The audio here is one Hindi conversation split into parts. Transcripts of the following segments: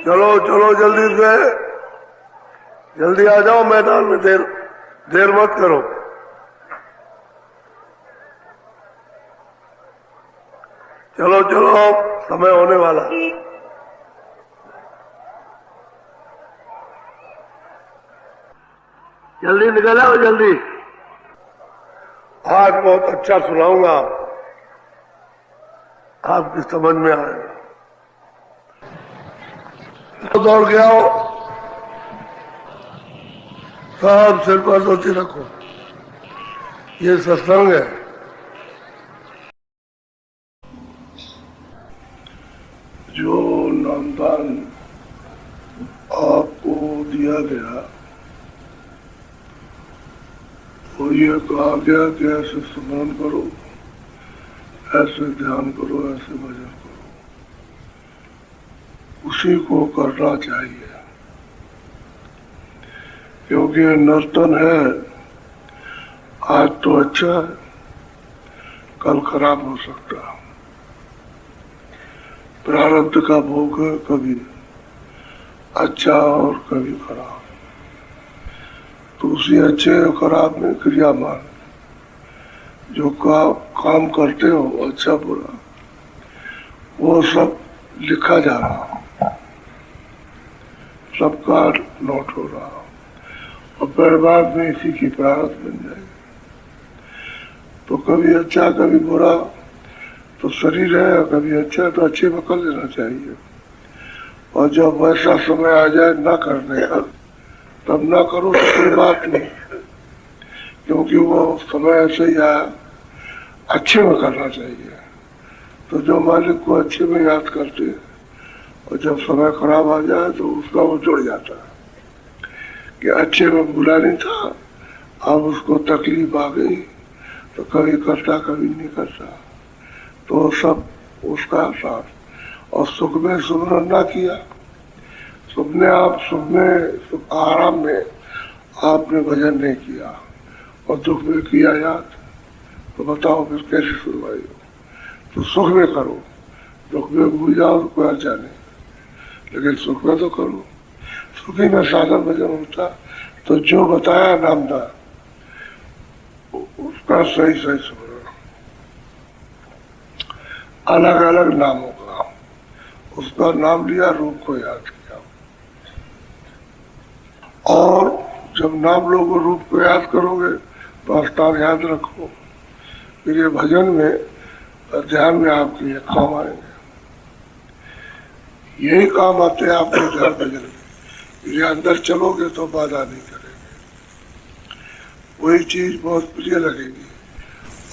चलो चलो जल्दी से, जल्दी आ जाओ मैदान में, देर मत करो। चलो चलो, समय होने वाला। जल्दी निकल आओ, जल्दी। आज बहुत अच्छा सुनाऊंगा, आपकी समझ में आएगा। दौड़ के आओ, सब सिर पर धोती रखो, ये सत्संग है। जो नामदान आपको दिया गया तो ये कहा गया कि ऐसे स्मरण करो, ऐसे ध्यान करो, ऐसे भजन करो, उसी को करना चाहिए। क्योंकि नर्तन है, आज तो अच्छा है, कल खराब हो सकता है। प्रारब्ध का भोग है, कभी अच्छा और कभी खराब। तो उसी अच्छे और खराब में क्रियामान जो काम करते हो, अच्छा बुरा, वो सब लिखा जा रहा, सबका नोट हो रहा, और फिर बाद में इसी की प्रारब्ध बन जाएगी। तो कभी अच्छा कभी बुरा, तो शरीर है, कभी अच्छा तो अच्छे में कर लेना चाहिए। और जब वैसा समय आ जाए ना करने का, तब ना करो तो कोई बात नहीं, क्योंकि वो समय ऐसे ही आया, अच्छे में करना चाहिए। तो जो मालिक को अच्छे में याद करते हैं, और जब समय खराब आ जाए तो उसका वो जुड़ जाता है कि अच्छे में बुला नहीं था, अब उसको तकलीफ आ गई तो कभी करता कभी नहीं करता, तो सब उसका साथ। और सुख में सुमरन ना किया, सुख में आराम में आपने भजन नहीं किया, और दुख में किया याद, तो बताओ फिर कैसे सुनवाई हो। तो सुख में करो, दुख में भूल जाओ तो कोई अच्छा नहीं, लेकिन सुख में तो करो। सुखी में साधन भजन होता, तो जो बताया नामदार उसका सही सही सुमरन, अलग अलग नामों का, उसका नाम लिया, रूप को याद किया। और जब नाम लोग रूप को याद करोगे तो स्थान याद रखो, फिर ये भजन में ध्यान में आपके ये काम आएंगे। यही काम आते हैं आपके ध्यान भजन में। ये अंदर चलोगे तो बाधा नहीं करेंगे, वही चीज बहुत प्रिय लगेगी।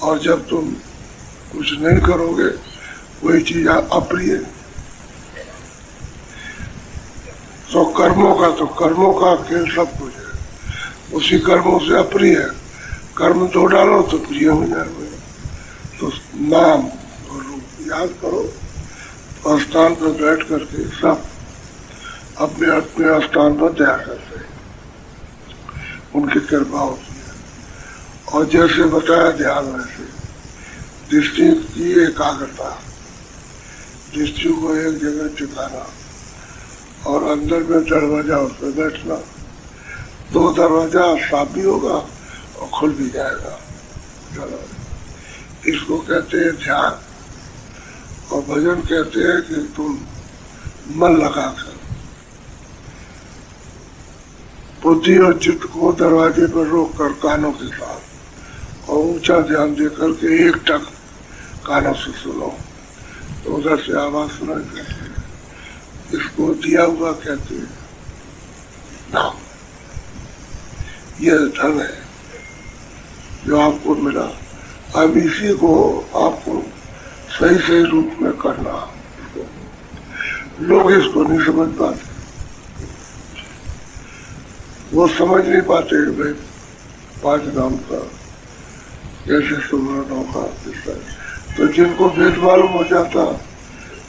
और जब तुम कुछ नहीं करोगे, वही चीज अप्रिय। तो कर्मों का खेल सब कुछ है, उसी कर्मों से अप्रिय है। कर्म तो डालो तो प्रिय हो जाए। तो नाम और रूप याद करो, तो स्थान पर बैठ करके सब अपने अपने स्थान पर दया करते हैं, उनकी कृपा होती है। और जैसे बताया ध्यान, वैसे दृष्टि की एकाग्रता, दृष्टि को एक जगह टिकाना, और अंदर में दरवाजा उस पर बैठना। दो दरवाजा साफ भी होगा और खुल भी जाएगा। इसको कहते हैं ध्यान। और भजन कहते हैं कि तुम मन लगा कर बुद्धि और चित्त को दरवाजे पर रोक कर कानों के साथ, और ऊंचा ध्यान दे करके एक टक कानों से सुनो, तो उधर से आवाज सुनाई देती है। इसको दिया हुआ कहते हैं नाम। यह धन है जो आपको मिला। अब इसी को आपको सही सही रूप में करना। लोग इसको नहीं समझ पाते, वो समझ नहीं पाते भाई पांच नाम का कैसे सुमरण होगा। तो जिनको भेद मालूम हो जाता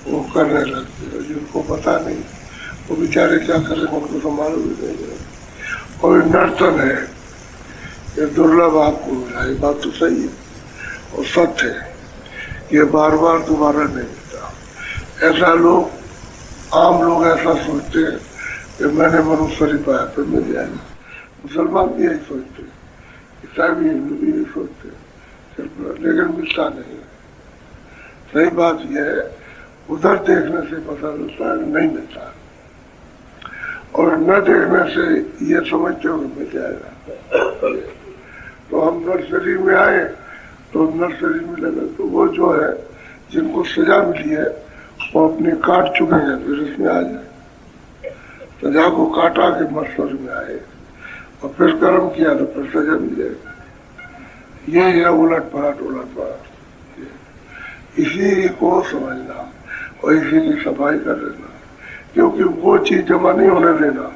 वो करने लगते, जिनको पता नहीं वो बेचारे क्या करें, उनको तो मालूम ही नहीं है। और नर्तन है, ये दुर्लभ आपको मिला, ये बात तो सही है और सत्य है, ये बार बार दोबारा नहीं मिलता। ऐसा लोग आम लोग ऐसा सोचते हैं कि मैंने मनुष्य शरीर पाया तो मिल जाएगा। मुसलमान भी यही सोचते हैं, ईसाई भी, हिंदू भी यही सोचते हैं, लेकिन मिलता नहीं है। सही बात यह है, उधर देखने से पता चलता है नहीं मिलता, और न देखने से ये समझते हो मिल जाएगा। तो हम नर्सरी में आए तो नर्सरी में लगा, तो वो जो है जिनको सजा मिली है वो अपने काट चुके हैं, फिर इसमें आ जाए। सजा को काटा के मस्तर में आए और फिर कर्म किया तो फिर सजा मिल जाएगी। ये है उलट पलट इसी को समझना और इसी की सफाई कर देना, क्योंकि वो चीज जमा नहीं होने देना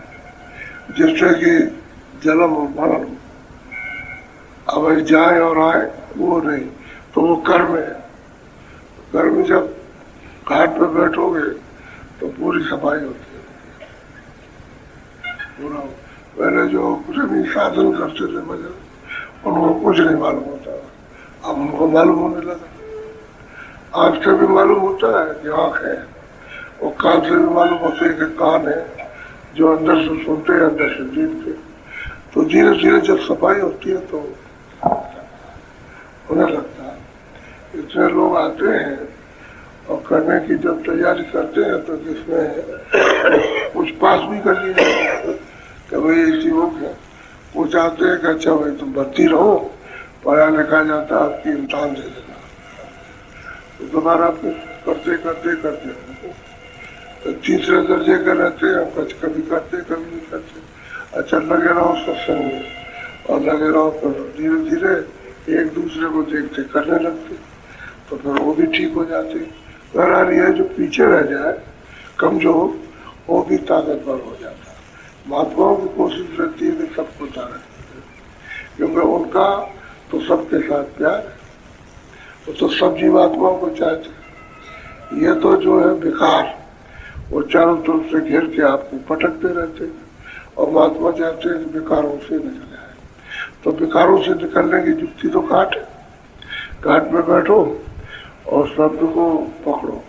जिससे कि जन्म और मरण अब जाए और आए, वो नहीं। तो वो कर्म है। कर्म जब घाट पे बैठोगे तो पूरी सफाई होती है। पूरा पहले जो कुछ भी साधन करते थे भजन, उनको कुछ नहीं मालूम होता, अब उनको मालूम होने लगा। आँख से भी मालूम होता है कि आँख है, और कान से भी मालूम होता है कि कान है, जो अंदर से सुनते हैं, अंदर से देखते। तो धीरे धीरे जब सफाई होती है तो होने लगता है। इतने लोग आते हैं और करने की जब तैयारी करते हैं तो जिसमें कुछ पास भी कर लिया कि भाई ऐसी लोग है, वो चाहते हैं कि अच्छा भाई तुम भर्ती रहो, पढ़ा लिखा जाता आपकी इम्तहान दे देना। तो दोबारा फिर करते करते करते तो तीसरे दर्जे के रहते हैं, कुछ कभी करते कभी नहीं करते। अच्छा लगे रहो सत्संग में और लगे रहो, तो धीरे धीरे एक दूसरे को देखते करने लगते, तो फिर वो भी ठीक हो जाते। बहरहाल ये जो पीछे रह जाए कमजोर, वो भी ताकतवर हो जाता है। महात्माओं की कोशिश रहती है कि सबको ताकत, क्योंकि उनका तो सबके साथ प्यार है, वो तो सब जीवात्माओं को चाहते। ये तो जो है विकार, वो चारों तरफ से घेर के आपको पटकते रहते हैं, और महात्मा चाहते हैं कि विकारों से निकल आए। तो विकारों से निकलने की युक्ति तो घाट है। घाट में बैठो और शब्द को पकड़ो,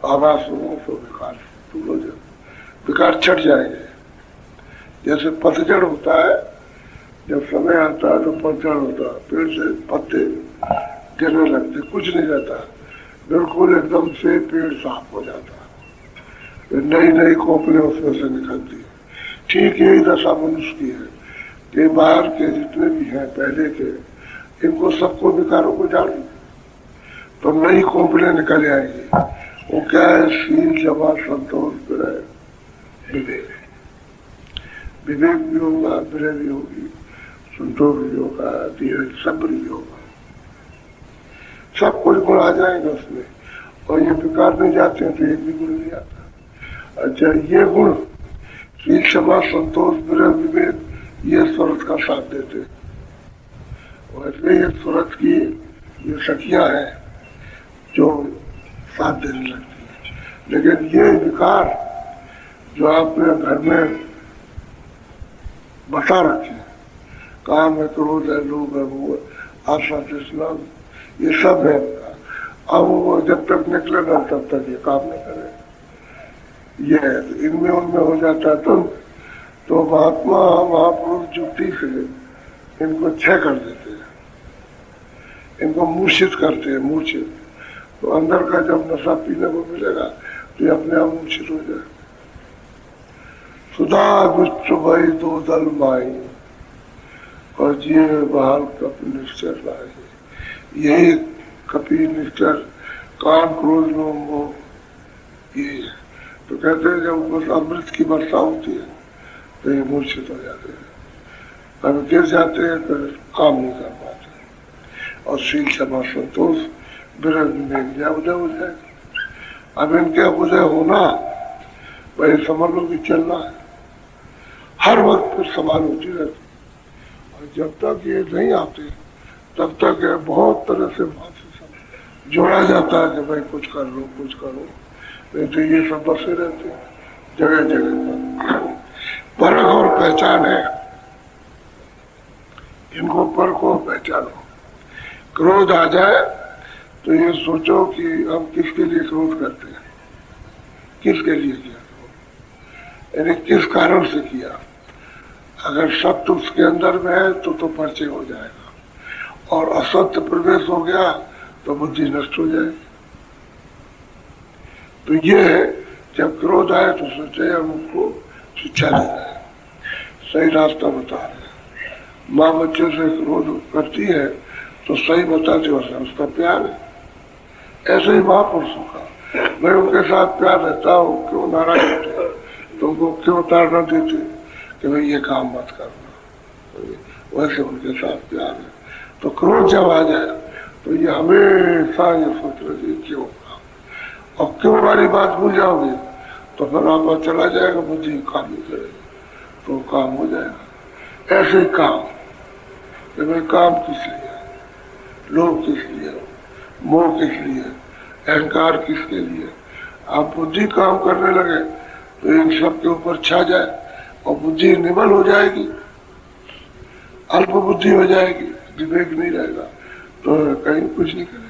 आवाज सुनो तो विकार दूर हो जाए, विकार छट जाएंगे। जैसे पतझड़ होता है, जब समय आता है तो पतझड़ होता है, पेड़ से पत्ते गिरने लगते, कुछ नहीं रहता, बिल्कुल एकदम से पेड़ साफ हो जाता है, नई नई खोपड़े उसमें से निकलती है। ठीक यही दशा मनुष्य की है कि बाहर के जितने भी हैं पहले के, इनको सबको विकारों को जान तो नई खोपड़े निकल आएंगी। वो क्या है? शील, क्षमा, संतोष, विनय, विवेक। विवेक भी होगा, विनय भी होगी, संतोष भी होगा, धीरज, सब्र भी होगा, सब कुछ गुण आ जाएंगे उसमें। और ये विकार नहीं जाते हैं तो एक भी गुण नहीं आता। अच्छा, ये गुण शील, क्षमा, संतोष, विनय, विवेक, ये सूरत का साथ देते। वैसे ये सूरत की ये सखियां हैं जो साथ देने लगती है। लेकिन ये विकार जो आपने घर में बसा रखे, काम है, क्रोध है, लोभ है, वो आशा, तृष्णा, ये सब है इनका। अब वो जब तक निकलेगा तब तक ये काम नहीं करे। ये है, इनमें उनमें हो जाता है। तो महात्मा महापुरुष युक्ति से इनको क्षय कर देते हैं, इनको मूर्छित करते हैं। मूर्छित तो अंदर का जब नशा पीने को मिलेगा तो ये अपने आप मूर्छित हो जाए। सुधा विश्व भाई दो दल माई और जिये बहाल कपि निश्चर लाए। यही कपि निश्चर, काम, क्रोध, लोभ, मोह, ये है। तो कहते हैं जब उस अमृत की वर्षा होती है तो ये मूर्छित हो जाते हैं, कभी गिर जाते हैं, फिर काम नहीं कर पाते। और शील, क्षमा, संतोष, विरज में उदय हो जाएगा। अब इनके उदय होना भाई समझ लो कि चलना है, हर वक्त फिर सवाल होती रहती। और जब तक ये नहीं आते तब तक ये बहुत तरह से जोड़ा जाता है कि भाई कुछ कर लो, कुछ करो। नहीं तो ये सब बसे रहते हैं जगह जगह पर। परख और पहचान है, इनको परखो, पहचानो। क्रोध आ जाए तो ये सोचो कि हम किसके लिए क्रोध करते हैं, किसके लिए किया, यानी किस कारण से किया। अगर सत्य उसके अंदर में है तो परिचय हो जाएगा, और असत्य प्रवेश हो गया तो बुद्धि नष्ट हो जाएगी। तो ये है, जब क्रोध आए तो सोचे हम उसको शिक्षा दे रहे हैं, सही रास्ता बता रहे हैं। माँ बच्चे से क्रोध करती है तो सही बताते हो, उसका प्यार है। ऐसे ही महापुरुषों का, मैं उनके साथ प्यार रहता हूँ, क्यों नाराज होते हैं, तुमको क्यों ताड़ना देते कि भाई ये काम मत करना, वैसे उनके साथ प्यार है। तो क्रोध जब आ जाए तो ये हमेशा ये सोच रहे क्यों, और क्यों वाली बात भूल जाओगे तो फिर आपका चला जाएगा, बुद्धि काम नहीं करेगी, तो काम हो जाएगा। ऐसे ही काम कि भाई काम किस लिए, लोभ किस लिए, मोह किस लिए, अहंकार किसके लिए। आप बुद्धि काम करने लगे तो इन सब के ऊपर छा जाए और बुद्धि निमल हो जाएगी, अल्प बुद्धि हो जाएगी, विवेक नहीं रहेगा तो कहीं कुछ नहीं करेगा।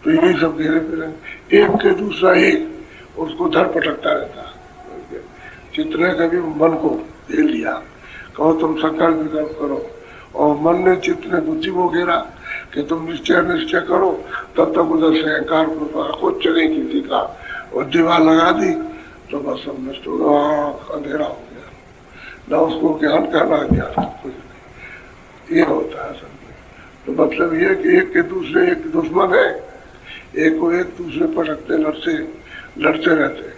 तो यही सब घेरे फिरेंगे, एक के दूसरा एक उसको धर पटकता रहता है। चित्त ने कभी मन को दे लिया, कहो तुम संकल्प विकल्प करो, और मन ने चित्त ने बुद्धि को घेरा कि तुम निश्चय करो, तब तक उधर से अहंकार कुछ जगह किसी का और दीवार लगा दी तो बस सब नष्ट हो गया, अंधेरा हो गया, न उसको ज्ञान कहना ज्ञान कुछ नहीं। ये होता है सब। तो मतलब ये कि एक के दूसरे एक दुश्मन है, एक को एक दूसरे पर रखते लड़ते रहते हैं,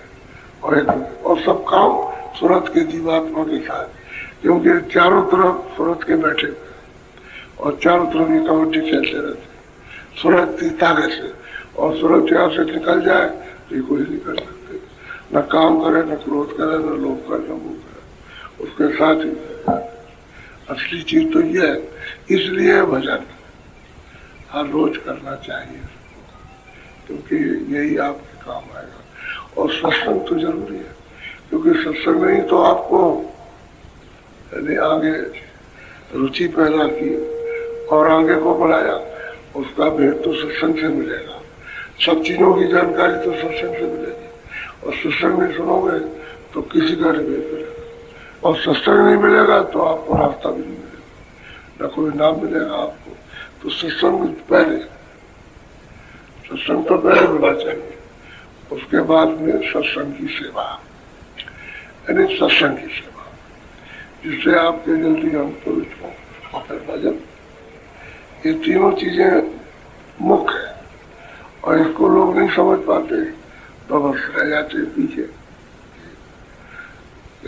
और सब काम सूरत के जीवात्मा के साथ, क्योंकि चारों तरफ सूरत के बैठे हुए और चारों तरफ ये कबड्डी खेलते रहते सूरत की ताकत से, और सूरत यहाँ से निकल जाए तो ये कोई नहीं कर सकते, न काम करे, न क्रोध करे, न लोभ करे, न मोह करे, उसके साथ ही। असली चीज तो ये है, इसलिए भजन हर रोज करना चाहिए, क्योंकि यही आपके काम आएगा। और सत्संग तो जरूरी है, क्योंकि सत्संग नहीं तो आपको यानी आगे रुचि पैदा की और आगे को बढ़ाया, उसका भेद तो सत्संग से मिलेगा। सब चीजों की जानकारी तो सत्संग से मिलेगी, और सत्संग नहीं सुनोगे तो किसी का नहीं भेद मिलेगा, और सत्संग नहीं मिलेगा तो आपको रास्ता भी नहीं मिलेगा, न कोई नाम मिलेगा आपको। तो सत्संग पहले, सत्संग तो पहले मिलना चाहिए, उसके बाद में सत्संग की सेवा, यानी सत्संग की सेवा, जिससे आपके जल्दी हम पवित्र हो, और फिर भजन। ये तीनों चीजें मुख्य है, और इसको लोग नहीं समझ पाते तो बस रह जाते पीछे,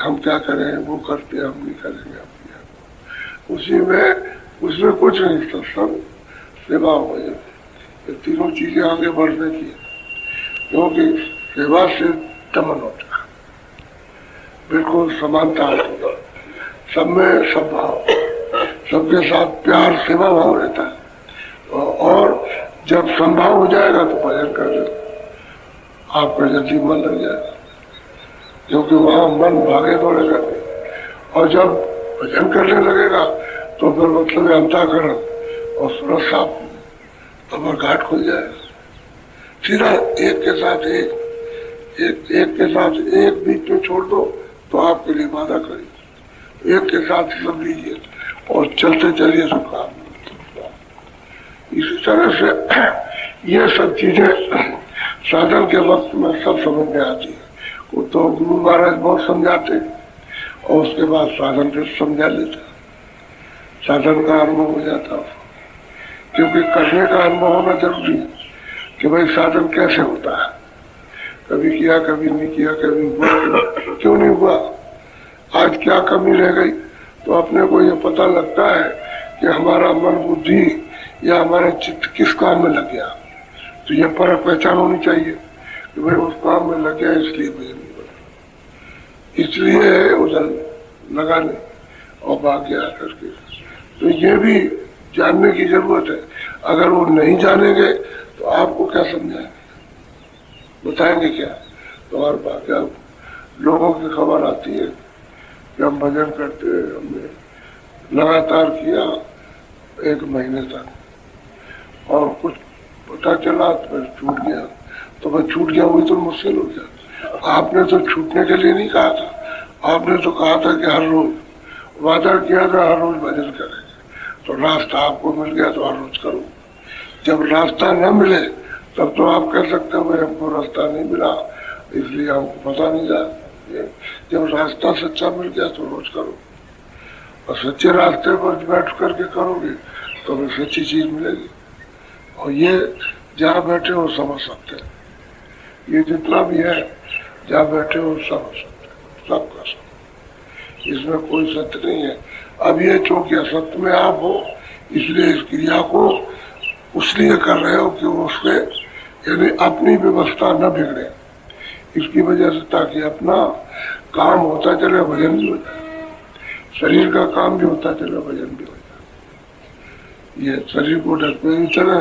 हम क्या करें, वो करते हम नहीं करेंगे, उसमें कुछ नहीं, सत्संग सेवा हो जाए, ये तीनों चीजें आगे बढ़ने की, क्योंकि सेवा से दमन होता है, बिल्कुल समानता होती है, सब में सब भाव, सबके साथ प्यार सेवा भाव रहता है। और जब संभाव हो जाएगा तो भजन कर दो, आपका जल्दी मन लग जाएगा, क्योंकि वहां मन भागे दौड़े करते, और जब भजन करने लगेगा तो फिर मतलब अंतःकरण और सूरत साफ, तो फिर घाट खुल जाएगा। सीधा एक के साथ एक के साथ एक बीच में छोड़ दो तो आपके लिए बाधा करेगी, एक के साथ सब लीजिए और चलते चलिए सब काम। इसी तरह से ये सब चीजें साधन के वक्त में सब समझ में आती है। वो तो गुरु महाराज बहुत समझाते और उसके बाद साधन फिर समझा लेते, साधन का अनुभव हो जाता, क्योंकि करने का अनुभव होना जरूरी है कि भाई साधन कैसे होता है, कभी किया कभी नहीं किया, कभी हुआ क्यों नहीं हुआ, आज क्या कमी रह गई, तो अपने को ये पता लगता है कि हमारा मन बुद्धि या हमारा चित्त किस काम में लग गया। तो ये परख पहचान होनी चाहिए कि भाई उस काम में लग गया इसलिए मुझे नहीं बना, इसलिए उधर लगाने और भाग गया करके। तो ये भी जानने की जरूरत है। अगर वो नहीं जानेंगे तो आपको क्या समझाएंगे, बताएंगे क्या। तो हर बात लोगों की खबर आती है कि हम भजन करते, हमने लगातार किया 1 महीने तक, और कुछ पता चला तो फिर छूट गया, तो फिर छूट गया वही तो मुश्किल हो गया। आपने तो छूटने के लिए नहीं कहा था, आपने तो कहा था कि हर रोज वादा किया था हर रोज भजन करेंगे। तो रास्ता आपको मिल गया तो हर रोज करो। जब रास्ता न मिले तब तो आप कह सकते हो भाई हमको रास्ता नहीं मिला इसलिए हमको पता नहीं था। जब रास्ता सच्चा मिल गया तो रोज करो, और सच्चे रास्ते पर बैठ करके करोगे तो हमें सच्ची चीज मिलेगी। और ये जहाँ बैठे हो समझ सकते हैं, ये जितना भी है जहाँ बैठे हो समझ सकते हैं, सबका सब, इसमें कोई सत्य नहीं है। अब ये चूंकि असत्य में आप हो इसलिए इस क्रिया को उसलिए कर रहे हो कि उससे यानी अपनी व्यवस्था न बिगड़े, इसकी वजह से, ताकि अपना काम होता चले भजन भी हो जाए, शरीर का काम भी होता चले भजन भी हो जाए। ये शरीर को ढकते ही चले,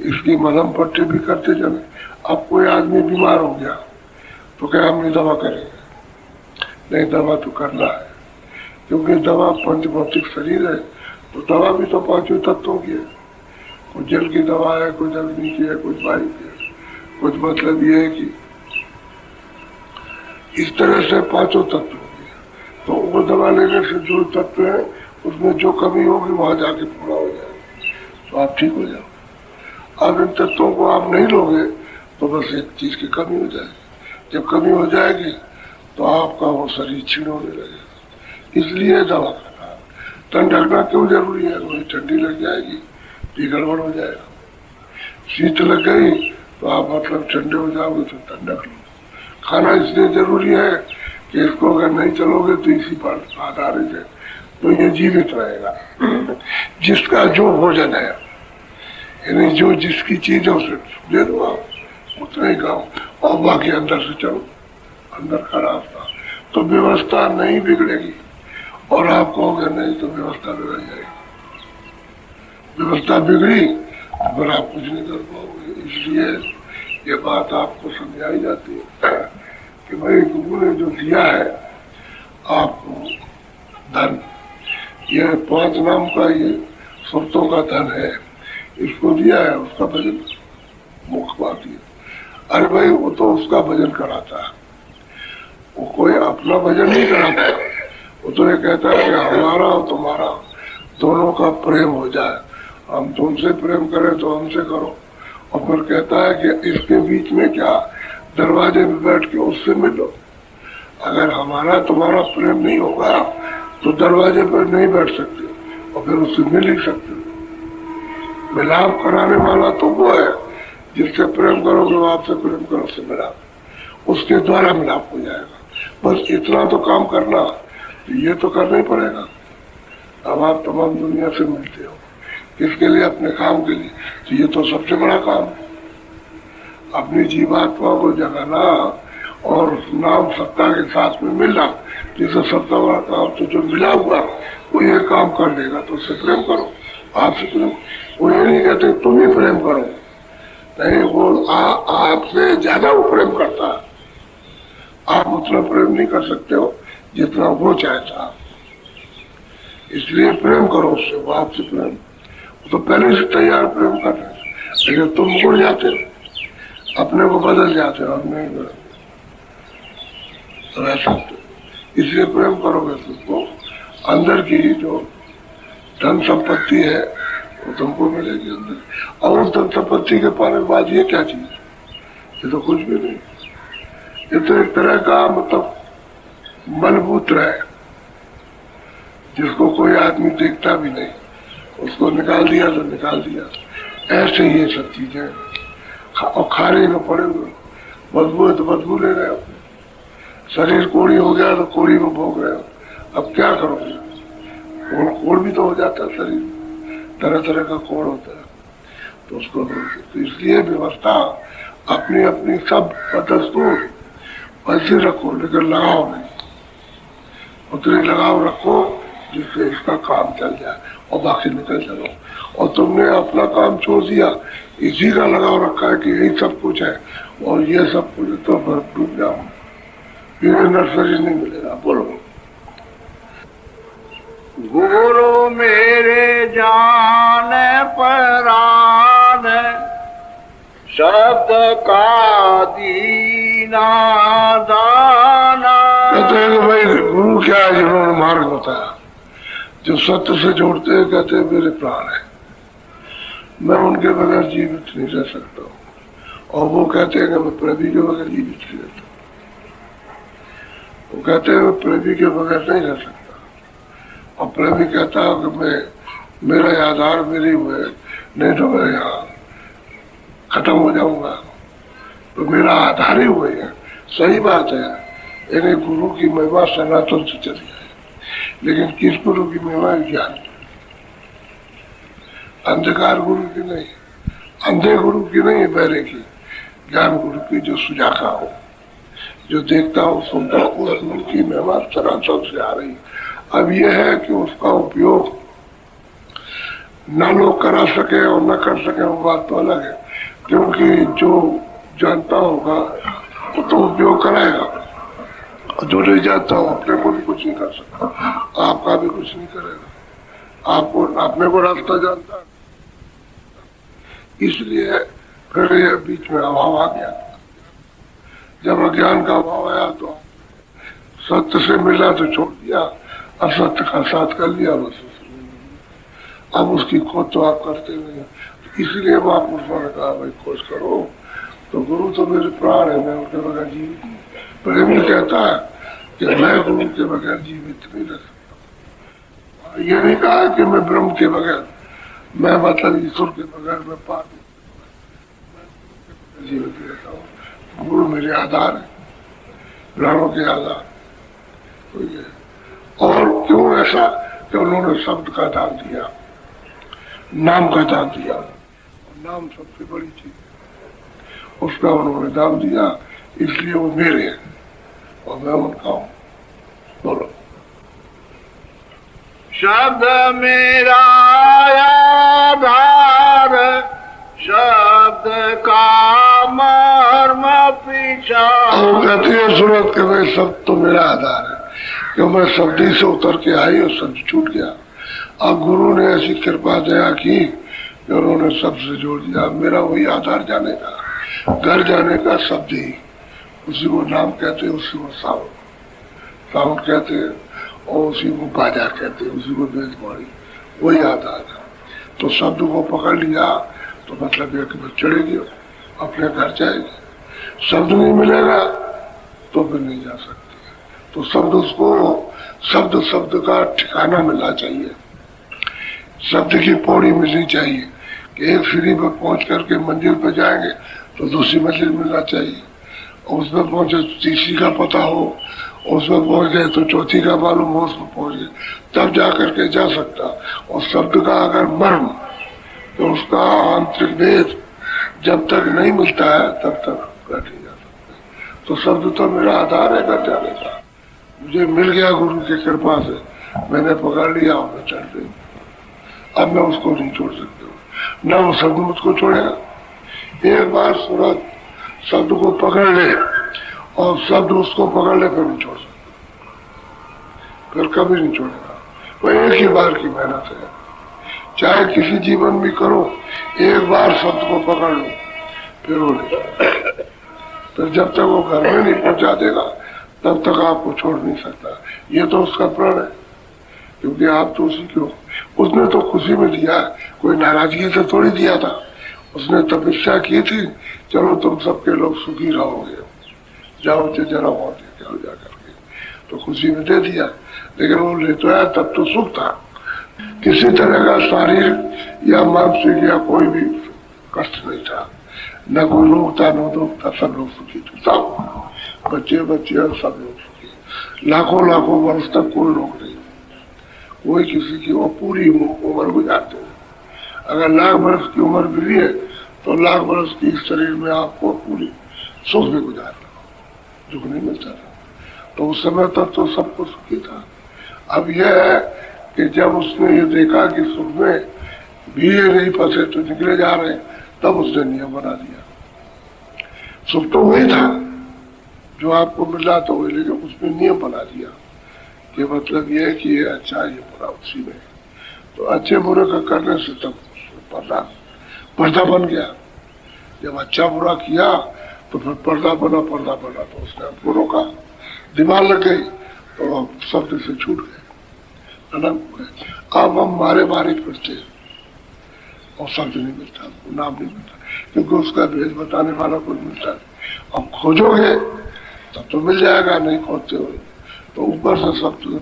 इसकी मलहम पट्टी भी करते चले। अब कोई आदमी बीमार हो गया तो क्या हम नहीं दवा करेंगे? नहीं, दवा तो करना है, क्योंकि दवा पंच भौतिक शरीर है तो दवा भी तो पांचों तत्वों की है। कुछ जल की दवा है, कुछ अग्नि की है, कुछ वायु की है, कुछ मतलब ये है कि इस तरह से पांचों तत्व होगी। तो वो दवा लेने से जो तत्व है उसमें जो कमी होगी वहां जाके पूरा हो जाएगा तो आप ठीक हो जाओ। अब इन तत्वों को आप नहीं लोगे तो बस एक चीज की कमी हो जाएगी। जब कमी हो जाएगी तो आपका वो शरीर छीन होने लगेगा। इसलिए दवा करना। तन ढकना क्यों जरूरी है? वही ठंडी लग जाएगी तो गड़बड़ हो जाएगा। शीत लग गई तो आप मतलब ठंडे हो जाओगे तो तन ढक लो। खाना इसलिए जरूरी है कि इसको अगर नहीं चलोगे तो इसी पर आधारित है तो ये जीवित रहेगा। जिसका जो भोजन है यानी जो जिसकी चीज है उसे दे दो आप, उतना ही खाओ और बाकी अंदर से चलो, अंदर का रास्ता। तो व्यवस्था नहीं बिगड़ेगी और आप कहोगे नहीं तो व्यवस्था बिगड़ जाएगी। व्यवस्था बिगड़ी तो फिर आप कुछ नहीं कर पाओगे। इसलिए ये बात आपको समझाई जाती है कि भाई गुरु ने जो दिया है आपको धन, यह 5 नाम का ये सुरतों का धन है, इसको दिया है, उसका भजन मुख्य बात है। अरे भाई वो तो उसका भजन कराता है, वो कोई अपना भजन नहीं कराता। वो तो ये कहता है कि हमारा और तुम्हारा दोनों का प्रेम हो जाए, हम तुमसे प्रेम करें तो हमसे करो। और फिर कहता है कि इसके बीच में क्या, दरवाजे में बैठ के उससे मिलो। अगर हमारा तुम्हारा प्रेम नहीं होगा तो दरवाजे पर नहीं बैठ सकते और फिर उससे मिल ही सकते। मिलाप कराने वाला तो वो है जिससे प्रेम करोगे वो आपसे प्रेम करो, उससे मिलाप, उसके द्वारा मिलाप हो जाएगा। बस इतना तो काम करना, तो ये तो करना ही पड़ेगा। अब आप तमाम दुनिया से मिलते हो, किसके लिए? अपने काम के लिए। तो ये तो सबसे बड़ा काम है, अपनी जीवात्मा को जगाना और नाम सत्ता के साथ में मिलना। जिसे सबसे बड़ा काम तो जो मिला हुआ वो ये काम कर देगा तो उससे प्रेम करो, आपसे प्रेम। वो ये नहीं कहते तुम ही प्रेम करो, नहीं, वो आपसे ज्यादा वो प्रेम करता है। आप उतना प्रेम नहीं कर सकते हो जितना वो चाहता है, इसलिए प्रेम करो उससे, वो आपसे प्रेम, तो पहले से तैयार प्रेम कर रहे। लेकिन तुम मुड़ जाते हो, अपने को बदल जाते हो, हम नहीं रह सकते। इसलिए प्रेम करोगे तुमको अंदर की जो धन संपत्ति है वो तुमको मिलेगी अंदर। और उस धन संपत्ति के पाने के बाद ये क्या चीज? ये तो कुछ भी नहीं, ये तो एक तरह का मतलब मलमूत्र है जिसको कोई आदमी देखता भी नहीं, उसको निकाल दिया तो निकाल दिया। ऐसे ये सब चीजें और खाने में पड़े हुए, बदबू है तो बदबू ले रहे हो, शरीर कोड़ी हो गया तो कोड़ी में भोग रहे हो। अब क्या करोगे? कोड़ भी तो हो जाता है, शरीर तरह तरह का कोड़ होता है, तो उसको तो इसलिए व्यवस्था अपनी अपनी सब बदस्तूर वैसे रखो, लेकिन लगाओ नहीं, उतने लगाव रखो जिससे इसका काम चल जाए और बाकी निकल चलो। और तुमने अपना काम छोड़ दिया, इसी का लगाव रखा है कि यही सब कुछ है और ये सब कुछ, तो फिर डूब जाओ, फिर नर्सरी नहीं मिलेगा। बोलो। गुरु मेरे जान परान, शब्द का दीन नादाना। कहते हैं कि भाई गुरु क्या है जिन्होंने मार्ग बताया, जो सत्य से जोड़ते हैं, कहते हैं मेरे प्राण है, मैं उनके बगैर जीवित नहीं रह सकता हूँ। और वो कहते हैं कि मैं प्रभु के बगैर जीवित नहीं रहता। वो कहते हैं मैं प्रभु के बगैर नहीं रह सकता, और प्रभु कहता है कि मैं मेरा आधार मेरे ही हुए, नहीं तो मैं यहाँ खत्म हो जाऊंगा। तो मेरा आधार ही हुए है, सही बात है। यानी गुरु की महिमा सनातन से चली है, लेकिन किस गुरु की महिमा है? ज्ञान, अंधकार गुरु की नहीं, अंधे गुरु की नहीं, बहरे की, ज्ञान गुरु की, जो सुजागा हो, जो देखता हो सुनता हो, उस गुरु की महिमा सनातन से आ रही। अब यह है कि उसका उपयोग न लोग करा सके और न कर सके, वो बात तो अलग है, क्योंकि जो जानता होगा वो तो उपयोग कराएगा, और जो नहीं जानता हो अपने को भी कुछ नहीं कर सकता, आपका भी कुछ नहीं करेगा। आपको अपने को रास्ता जानता है, इसलिए फिर ये बीच में अभाव आ गया। जब अज्ञान का अभाव आया तो सत्य से मिला तो छोड़ दिया, असत्य का साथ कर लिया, बस। अब उसकी खोज तो आप करते नहीं, इसलिए महापुरुषों ने कहा भाई खोज करो। तो गुरु तो मेरे प्राण है, मैं उनके बगैर जीवित नहीं। प्रेमी कहता है कि मैं गुरु के बगैर जीवित नहीं रह सकता। ये नहीं कहा कि मैं ब्रह्म के बगैर, मैं मतलब ईश्वर के बगैर मैं जीवित रहता हूँ। गुरु मेरे आधार है, प्राणों के आधार। तो ये और क्यों ऐसा कि उन्होंने शब्द का दान दिया, नाम का दान दिया। नाम सबसे बड़ी चीज है, उसका उन्होंने दान दिया, इसलिए वो मेरे हैं और मैं उनका हूँ। बोलो। शब्द मेरा आधार, शब्द का मर्म पीछा। वो कहती है सूरत के भाई शब्द तो मेरा आधार है, क्यों मैं शब्द ही से उतर के आई और शब्द छूट गया। अब गुरु ने ऐसी कृपा दया की कि उन्होंने शब्द से जोड़ दिया। मेरा वही आधार जाने का, घर जाने का शब्द ही, उसी को नाम कहते, उसी को साउंड कहते, और उसी को बाजा कहते, उसी को बेजबाड़ी, वही आधार है। तो शब्द को पकड़ लिया तो मतलब ये कि चढ़ेगी, अपने घर जाएगी। शब्द नहीं मिलेगा तो फिर नहीं जा सकती। तो शब्द उसको शब्द का ठिकाना मिलना चाहिए, शब्द की पौड़ी मिलनी चाहिए कि एक सीढ़ी पर पहुंच करके मंजिल पर जाएंगे तो दूसरी मंजिल मिलना चाहिए, और उसमें पहुंचे तो तीसरी का पता हो, उसमें पहुंच गए तो चौथी का मालूम हो, उसमें पहुंच गए तब जा करके जा सकता। और शब्द का अगर मर्म, तो उसका आंतरिक भेद जब तक नहीं मिलता है तब तक नहीं जा सकता। तो शब्द तो मेरा आधार है घर जाने का, मुझे मिल गया गुरु की कृपा से, मैंने पकड़ लिया और मैं चढ़ गई। अब मैं उसको नहीं छोड़ सकता हूँ, न वो शब्द मुझको छोड़ेगा। एक बार सूरत शब्द को पकड़ ले और शब्द उसको पकड़ ले, फिर नहीं छोड़ सकता, फिर कभी नहीं छोड़ेगा। वो एक ही बार की मेहनत है, चाहे किसी जीवन में करो, एक बार शब्द को पकड़ लो फिर वो नहीं, फिर जब तक वो घर में नहीं पहुंचा देगा तब तक आपको छोड़ नहीं सकता। ये तो उसका प्रण है, क्योंकि आप तो उसी के हो। उसने तो खुशी में दिया, कोई नाराजगी से थोड़ी दिया था। उसने तपस्या की थी, चलो तुम सबके लोग सुखी रहोगे, जाओ जरा और देखे हो जा करके, तो खुशी में दे दिया। लेकिन वो ले तो आया, तब तो सुख था, किसी तरह का शारीरिक या मानसिक या कोई भी कष्ट नहीं था, न कोई रोग था न दुख था, सब लोग सुखी थे, सब बच्चे और सब लोग सुखी। लाखों वर्ष तक कोई रोग नहीं, कोई किसी की वो पूरी उम्र गुजारते हैं। अगर लाख वर्ष की उम्र मिली है तो लाख वर्ष की शरीर में आपको पूरी सुख भी गुजारना, दुख नहीं मिलता था। तो उस समय तक तो सब कुछ सुखी था। अब यह है कि जब उसने ये देखा कि सुख में भी ये नहीं फंसे तो निकले जा रहे, तब उसने नियम बना दिया। सुख तो वही था जो आपको मिला, तो वही, लेकिन उसने नियम बना दिया कि मतलब ये है कि ये अच्छा ये बुरा उसी में। तो अच्छे बुरे का करने से तब पर्दा बन गया। जब अच्छा बुरा किया तो तो फिर पर्दा बना तो उसने हमको रोका, दीवार लग गई तो हम शब्द से छूट गए, अलग हो गए। अब हम मारे मारे फिरते और शब्द नहीं मिलता, हमको नाम नहीं मिलता, क्योंकि उसका भेद बताने वाला कोई मिलता नहीं। अब खोजोगे तब तो मिल जाएगा, नहीं खोजते हो तो ऊपर से शब्द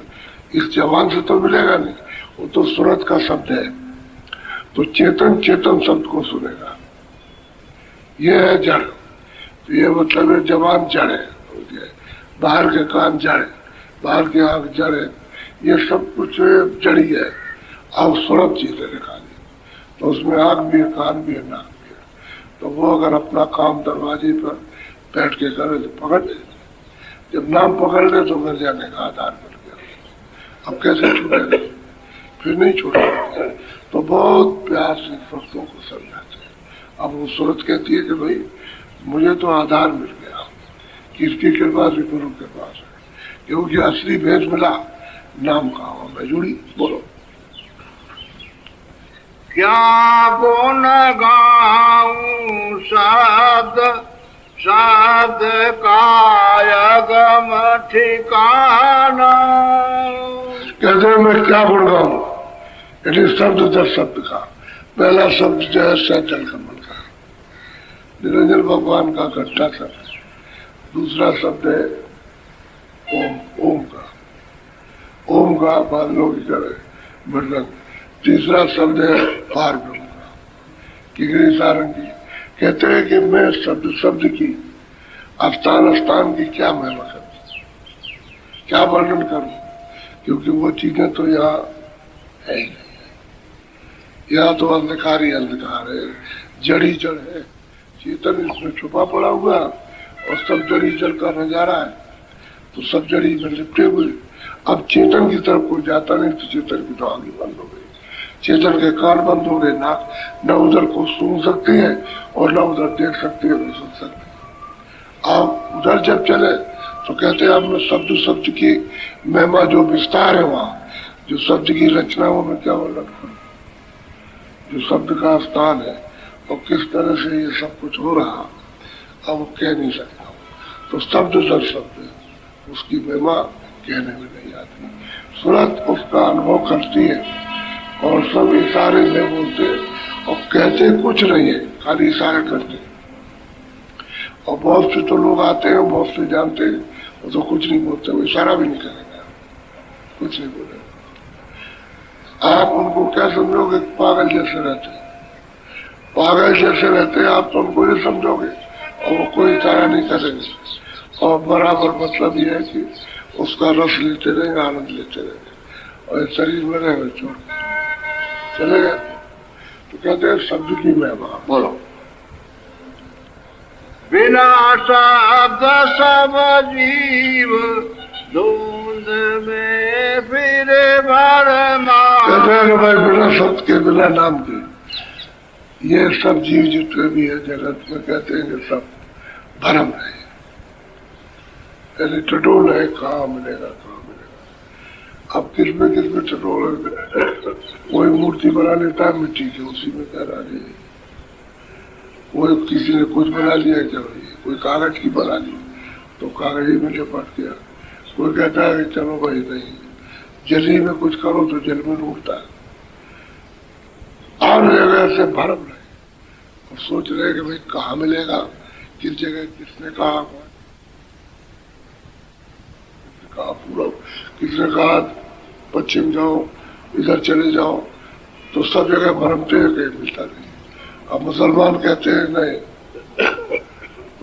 इस जवान से तो मिलेगा नहीं, वो तो सूरत का शब्द है। तो चेतन चेतन शब्द को सुनेगा, ये है जड़। तो ये मतलब है जवान जड़ है, बाहर के कान जड़ है, बाहर की आंख जड़ है, ये सब कुछ जड़ी है। अब सूरत चीज है खाली, तो उसमें आंख भी है, कान भी है, नाक भी है। तो वो अगर अपना काम दरवाजे पर बैठ के करे तो पकड़ ले, जब नाम पकड़ ले तो मिल जाने का आधार मिल गया। अब कैसे छूटेगा, फिर नहीं छूटेगा। तो बहुत प्यार से भक्तों को समझाते हैं। अब वो सूरत कहती है कि भाई मुझे तो आधार मिल गया, किसकी कृपा से, गुरु के पास है, क्योंकि असली भेद मिला, नाम का हो मैं जुड़ी। बोलो क्या गुण गाऊं शब्द शब्द कायगम ठिकाना। कहते हैं मैं क्या गुण गाऊं, यदि शब्द दर शब्द का। पहला शब्द जो है सैजल कमल का, निरंजन भगवान का घट्टा शब्द। दूसरा शब्द है ओम, ओम का, ओम का बादलों की तरह मृदंग। तीसरा शब्द है पार ब्रह्म का, किगरी सारंगी। कहते हैं कि मैं शब्द शब्द की, स्थान स्थान की क्या महिमा करूं, क्या वर्णन करूं, क्योंकि वो चीजें तो यहाँ है ही नहीं। यहाँ तो अंधकार ही अंधकार है, जड़ी जड़ है, चेतन इसमें छुपा पड़ा हुआ और सब जड़ी जड़ का नजारा है। तो सब जड़ी में लिपटे हुए, अब चेतन की तरफ कोई जाता नहीं, तो चेतन की तो आगे बंद हो गई, चेतन के कान बंद हो गए, नाक न उधर को सुन सकती है और न उधर देख सकती है, न सुन सकती है। आप उधर जब चले तो कहते हैं हमने शब्द शब्द की महिमा जो विस्तार है, वहाँ जो शब्द की रचना वो मैं क्या वर्णन करूं, जो शब्द का स्थान है और किस तरह से ये सब कुछ हो रहा, अब वो कह नहीं सकता। तो शब्द दर शब्द उसकी महिमा कहने में नहीं आती। सूरत उसका अनुभव करती है और सब इशारे में बोलते और कहते कुछ नहीं है, खाली इशारे करते। और बहुत से तो लोग आते हैं, बहुत से जानते हैं, वो तो कुछ नहीं बोलते, वो इशारा भी नहीं करेंगे, कुछ नहीं बोलेंगे। आप उनको क्या समझोगे, पागल जैसे रहते हैं, पागल जैसे रहते हैं आप तो उनको नहीं समझोगे और वो कोई इशारा नहीं करेंगे। और बराबर मतलब ये है कि उसका रस लेते रहेंगे, आनंद लेते रहेंगे और शरीर में रहेंगे, छोड़ चले गए। तो कहते हैं शब्द की महिमा। बोलो बिना शब्द सब जीव धुंध में फिर भरमा। कहते हैं कि भाई बिना शब्द के, बिना नाम के ये सब जीव जितने भी है जगत में, कहते हैं कि सब भरम है, यानी टटोल है, कहाँ मिलेगा कहाँ मिलेगा। अब किसमें टटोल है, कोई मूर्ति बना लेता है मिट्टी की, उसी में कह रहा है, कोई किसी ने कुछ बना लिया क्या, कोई कागज की बना ली तो कागज ही में लिपट गया। कोई कहता है कि चलो भाई नहीं, जली में कुछ करो तो जल में उठता है। और जगह से भरम रहे और सोच रहे कि भाई कहाँ मिलेगा, किस जगह, किसने कहा पूरा, किसने कहा पश्चिम जाओ, इधर चले जाओ, तो सब जगह भरमते हैं, कहीं मिलता नहीं। अब मुसलमान कहते हैं नहीं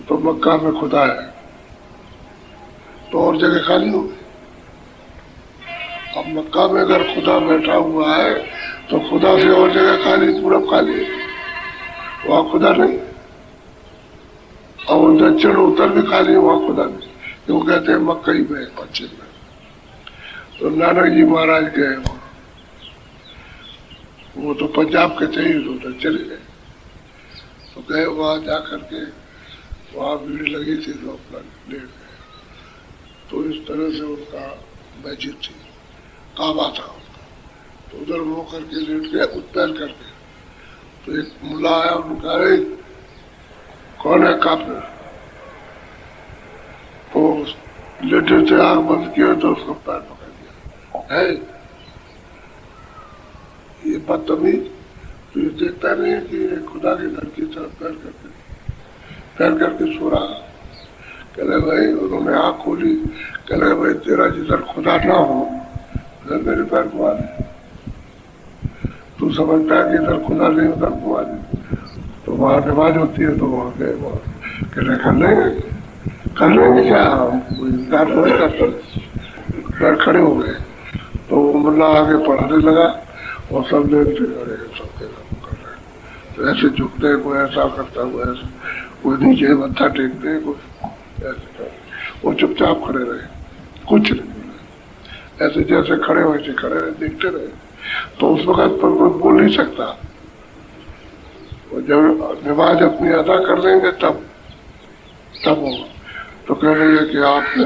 तो मक्का में खुदा है, तो और जगह खाली हो गई। अब मक्का में अगर खुदा बैठा हुआ है तो खुदा से और जगह खाली, पूरा खाली है, वहां खुदा नहीं। और दक्षिण उत्तर भी खाली है, वहां खुदा नहीं। तो कहते हैं मक्का ही में, पश्चिम में। तो नानक जी महाराज गए वहां, वो तो पंजाब के थे ही, तो चले गए। तो गए वहां जाकर के, वहां भीड़ लगी थी तो अपना लेट गए। तो इस तरह से उनका मस्जिद थी, काबा था उनका, तो उधर वो करके लेट गया, उत्पैर करके। तो एक मुल्ला आया, उनका कौन है काफिर, लेटे से आंख बंद किया तो उसको पैर पकड़ दिया। है ये बदतमीज, तो ये देखता नहीं कि ये खुदा की लड़की तरफ पैर करके सो रहा। कहले भाई, उन्होंने आंख खोली, कहले भाई तेरा जिधर खुदा ना हो उधर मेरे पैर घुमा दे। तू समझता है कि इधर खुदा नहीं उधर घुमा दे। तो वहां नमाज होती है तो वहां गए, कहले कर लेंगे क्या, कोई इंतजार नहीं करते। पैर खड़े हो गए तो मुल्ला आगे पढ़ाने लगा और सब देखते अरे सबके काम कर रहे हैं। तो ऐसे झुकते, कोई ऐसा करता, कोई ऐसा, कोई नीचे मत्था टेकते, कोई ऐसे। वो चुपचाप खड़े रहे, कुछ नहीं बोले, ऐसे जैसे खड़े वैसे खड़े रहे, देखते रहे। तो उस वक्त पर कोई बोल नहीं सकता। जब नमाज अपनी अदा कर लेंगे तब होगा। तो कह रहे हैं कि आपने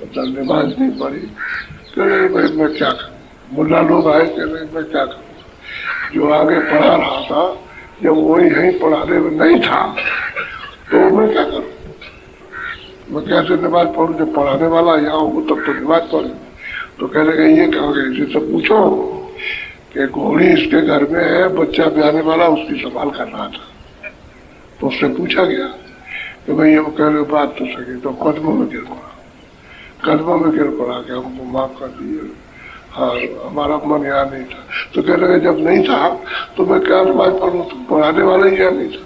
मतलब नमाज नहीं पढ़ी। कह रहे भाई मैं क्या करूं, मुल्ला लोग आए, कह रहे मैं क्या करूं, जो आगे पढ़ा रहा था जब वही यहीं पढ़ाने में नहीं था तो मैं क्या करूं, मैं कैसे नमाज पढ़ूं, जब पढ़ाने वाला यहाँ हो तब तो नमाज पढ़े। तो कह रहे ये कहोगे, इसे सब पूछो कि घोड़ी इसके घर में है, बच्चा ब्याने वाला उसकी संभाल कर रहा था। तो उससे पूछा गया कि भाई ये कह रहे बात तो सही, तो कदमों में गिर पड़ा कि हमको माफ कर दिए, हाँ हमारा मन यहाँ नहीं था। तो कह रहे जब नहीं था तो मैं क्या नमाज पढ़ूं, तो पढ़ाने वाला ही यहाँ नहीं था,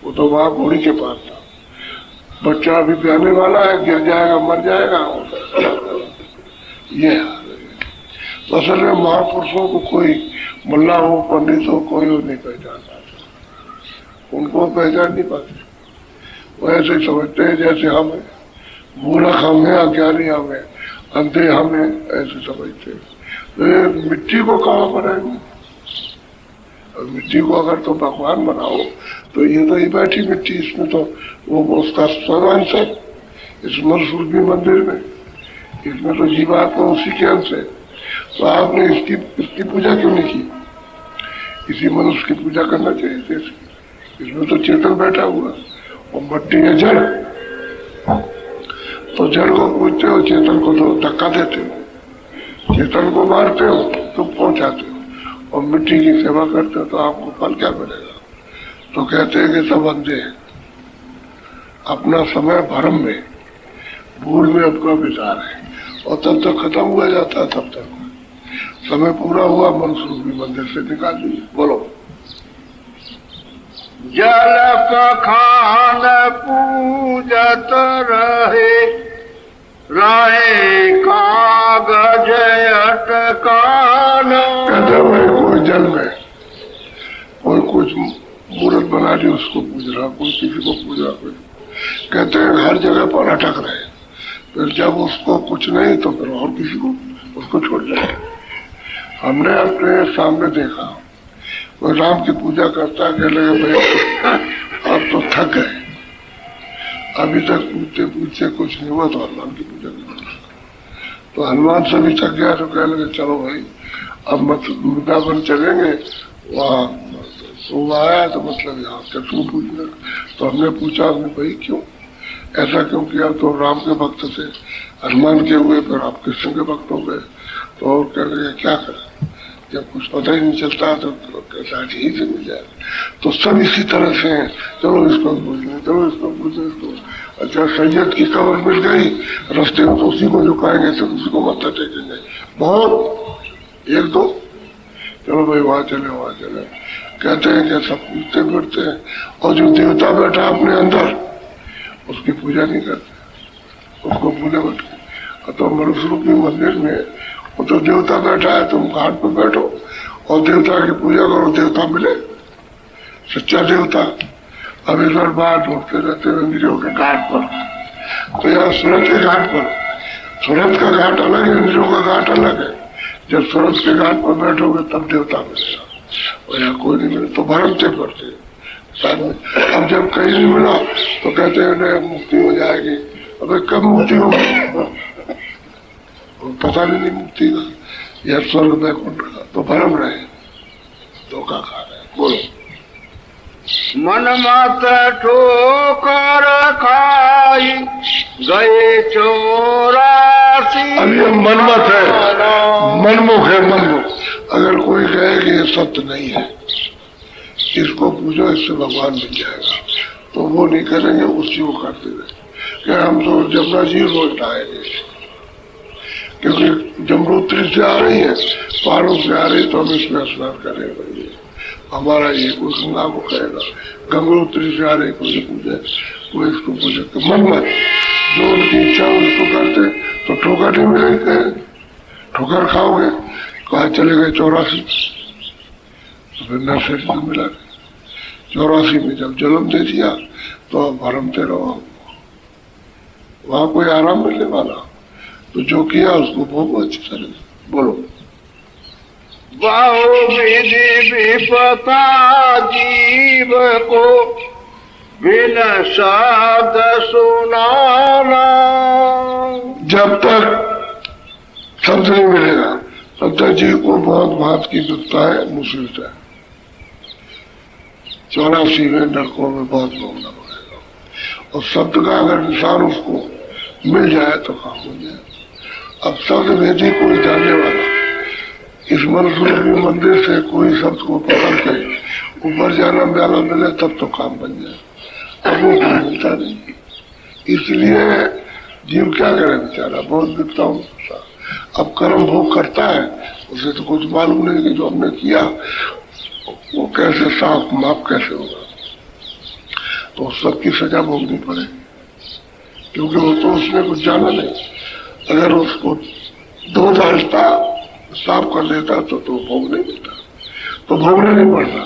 वो तो वहां घोड़ी के पास था। बच्चा अभी ब्याने वाला है, गिर जाएगा मर जाएगा। ये तो असल में महापुरुषों को कोई मुल्ला हो, पंडित हो, कोई हो नहीं पहचान पाता, उनको पहचान नहीं पाते। वो ऐसे ही समझते हैं जैसे हम हैं, मूर्ख हम हैं, अज्ञानी हम हैं, अंधे हम हैं, ऐसे समझते हैं। तो ये मिट्टी को कहाँ बनाएंगे, और मिट्टी को अगर तो भगवान बनाओ तो ये तो ये बैठी मिट्टी, इसमें तो वो उसका सर्वांश है, इस मरसूलभी मंदिर में, इसमें तो जीवात्मा उसी के अंश है। तो आपने इसकी पूजा क्यों नहीं की, इसी मनुष्य की पूजा करना चाहिए थे। इसमें तो चेतन बैठा हुआ, और मट्टी है जड़, तो जड़ को पूछते हो, चेतन को तो धक्का देते हो, चेतन को मारते हो तो पहुंचाते हो, और मिट्टी की सेवा करते हो तो आपको फल क्या मिलेगा। तो कहते हैं कि सब अंधे हैं, अपना समय भ्रम में, भूल में अपना विचार है, और तब तक खत्म हुआ जाता है। तब तक समय पूरा हुआ, मनसूबी मंदिर से निकाल दीजिए। बोलो। जल पखान पूजत रहे कागज अटकान। कहते भाई कोई जल में कोई कुछ मूर्त बना दी, उसको पूज रहा, कोई किसी को पूज रहा, कोई कहते हैं हर जगह पर अटक रहे। फिर जब उसको कुछ नहीं तो फिर और किसी को उसको छोड़ जाए। हमने अपने सामने देखा, कोई राम की पूजा करता, कह लगे भाई अब तो थक गए, अभी तक पूछते कुछ नहीं हुआ तो हनुमान की पूजा करता। तो हनुमान से भी थक गया तो कह लगे चलो भाई अब वृंदावन चलेंगे, वहाँ तो आया तो मतलब यहाँ कृष्ण पूछना। तो हमने पूछा भाई क्यों ऐसा क्यों किया, तो राम के भक्त थे, हनुमान के हुए, फिर आप कृष्ण के भक्त हो गए। तो और कह रहे क्या करें, जब कुछ पता ही नहीं चलता तो कैसा ठीक से मिल जाएगा। तो सब इसी तरह से हैं, चलो इसको पूछ लें, चलो इसको पूछ लें, इसको। अच्छा सैयद की कब्र मिल गई रास्ते में तो उसी को झुकाएंगे, तो उसी को मत्था टेकेंगे, बहुत एक दो, चलो भाई वहां चले। कहते हैं कि सब पूछते फिरते हैं, और जो देवता बैठा अपने अंदर उसकी पूजा नहीं करते, उसको पूजा बैठे। तो मनुष्य रूपी मंदिर में वो तो देवता बैठा है, तुम घाट पर बैठो और देवता की पूजा करो, देवता मिले, सच्चा देवता। अब इधर बाहर ढूंढते रहते हैं इंद्रियों के घाट पर। तो यहाँ सूरत के घाट पर, सूरत का घाट अलग है, इंद्रियों का घाट अलग है। जब सूरत के घाट पर बैठोगे तब देवता मिलेगा, और यहाँ कोई नहीं मिले तो भरमते पड़ते। अब जब कहीं नहीं मिला तो कहते हैं मुक्ति हो जाएगी। अबे कब मुक्ति होगी, पता भी नहीं मुक्ति का, यह स्वर्ग में कौन रहा, तो भरम रहे, धोखा खा रहे। बोलो। मन मत ठोकर खाई गए 84। अब ये मनमत है, मनमुख है, मनमुख। अगर कोई कहे कि ये सत्य नहीं है, इसको पूछो, इससे भगवान मिल जाएगा, तो वो नहीं करेंगे, उसी को करते रहे कि हम तो जमुना जी रोज नहाएंगे, क्योंकि जमुनोत्री से आ रही है, पहाड़ों से आ रही, तो हम इसमें स्नान करेंगे। हमारा ये कोई गंगा को कहेगा, गंगोत्री से आ रही, कोई पूछे, कोई इसको पूछे, तो मन मत जो उनकी इच्छा उसको करते, तो ठोकर नहीं मिलेगी। कहेंगे ठोकर खाओगे, कहा चले गए 84, तो फिर नर्सरी को मिला 84 में जब जन्म दे दिया, तो अब भरमते रहो, वहां कोई आराम मिलने वाला, तो जो किया उसको भोगो अच्छी तरह। बोलो। बहु विधि विपता जीव को बिन शब्द सुनाना। जब तक शब्द नहीं मिलेगा तब तक जीव को बहुत बात की विपता है, मुसीबत है। 84 में नरकों में बहुत भोगना पड़ेगा, और शब्द का अगर निशान उसको मिल जाए तो काम हो जाए। अब शब्द भेदी कोई जानने वाला इस मनुष्य मंदिर से कोई शब्द को पकड़ के ऊपर जाना ब्याला मिले तब तो काम बन जाए, अब वो कोई मिलता नहीं। इसलिए जीव क्या करे बेचारा, बहुत विपताओं। अब कर्म भोग करता है, उसे तो कुछ मालूम नहीं कि जो हमने किया वो कैसे साफ माफ कैसे होगा, तो सबकी सजा भोगनी पड़े, क्योंकि वो तो उसने कुछ जाना नहीं। अगर उसको 2 डालता साफ कर देता तो भोग नहीं मिलता, तो भोगने नहीं पड़ता।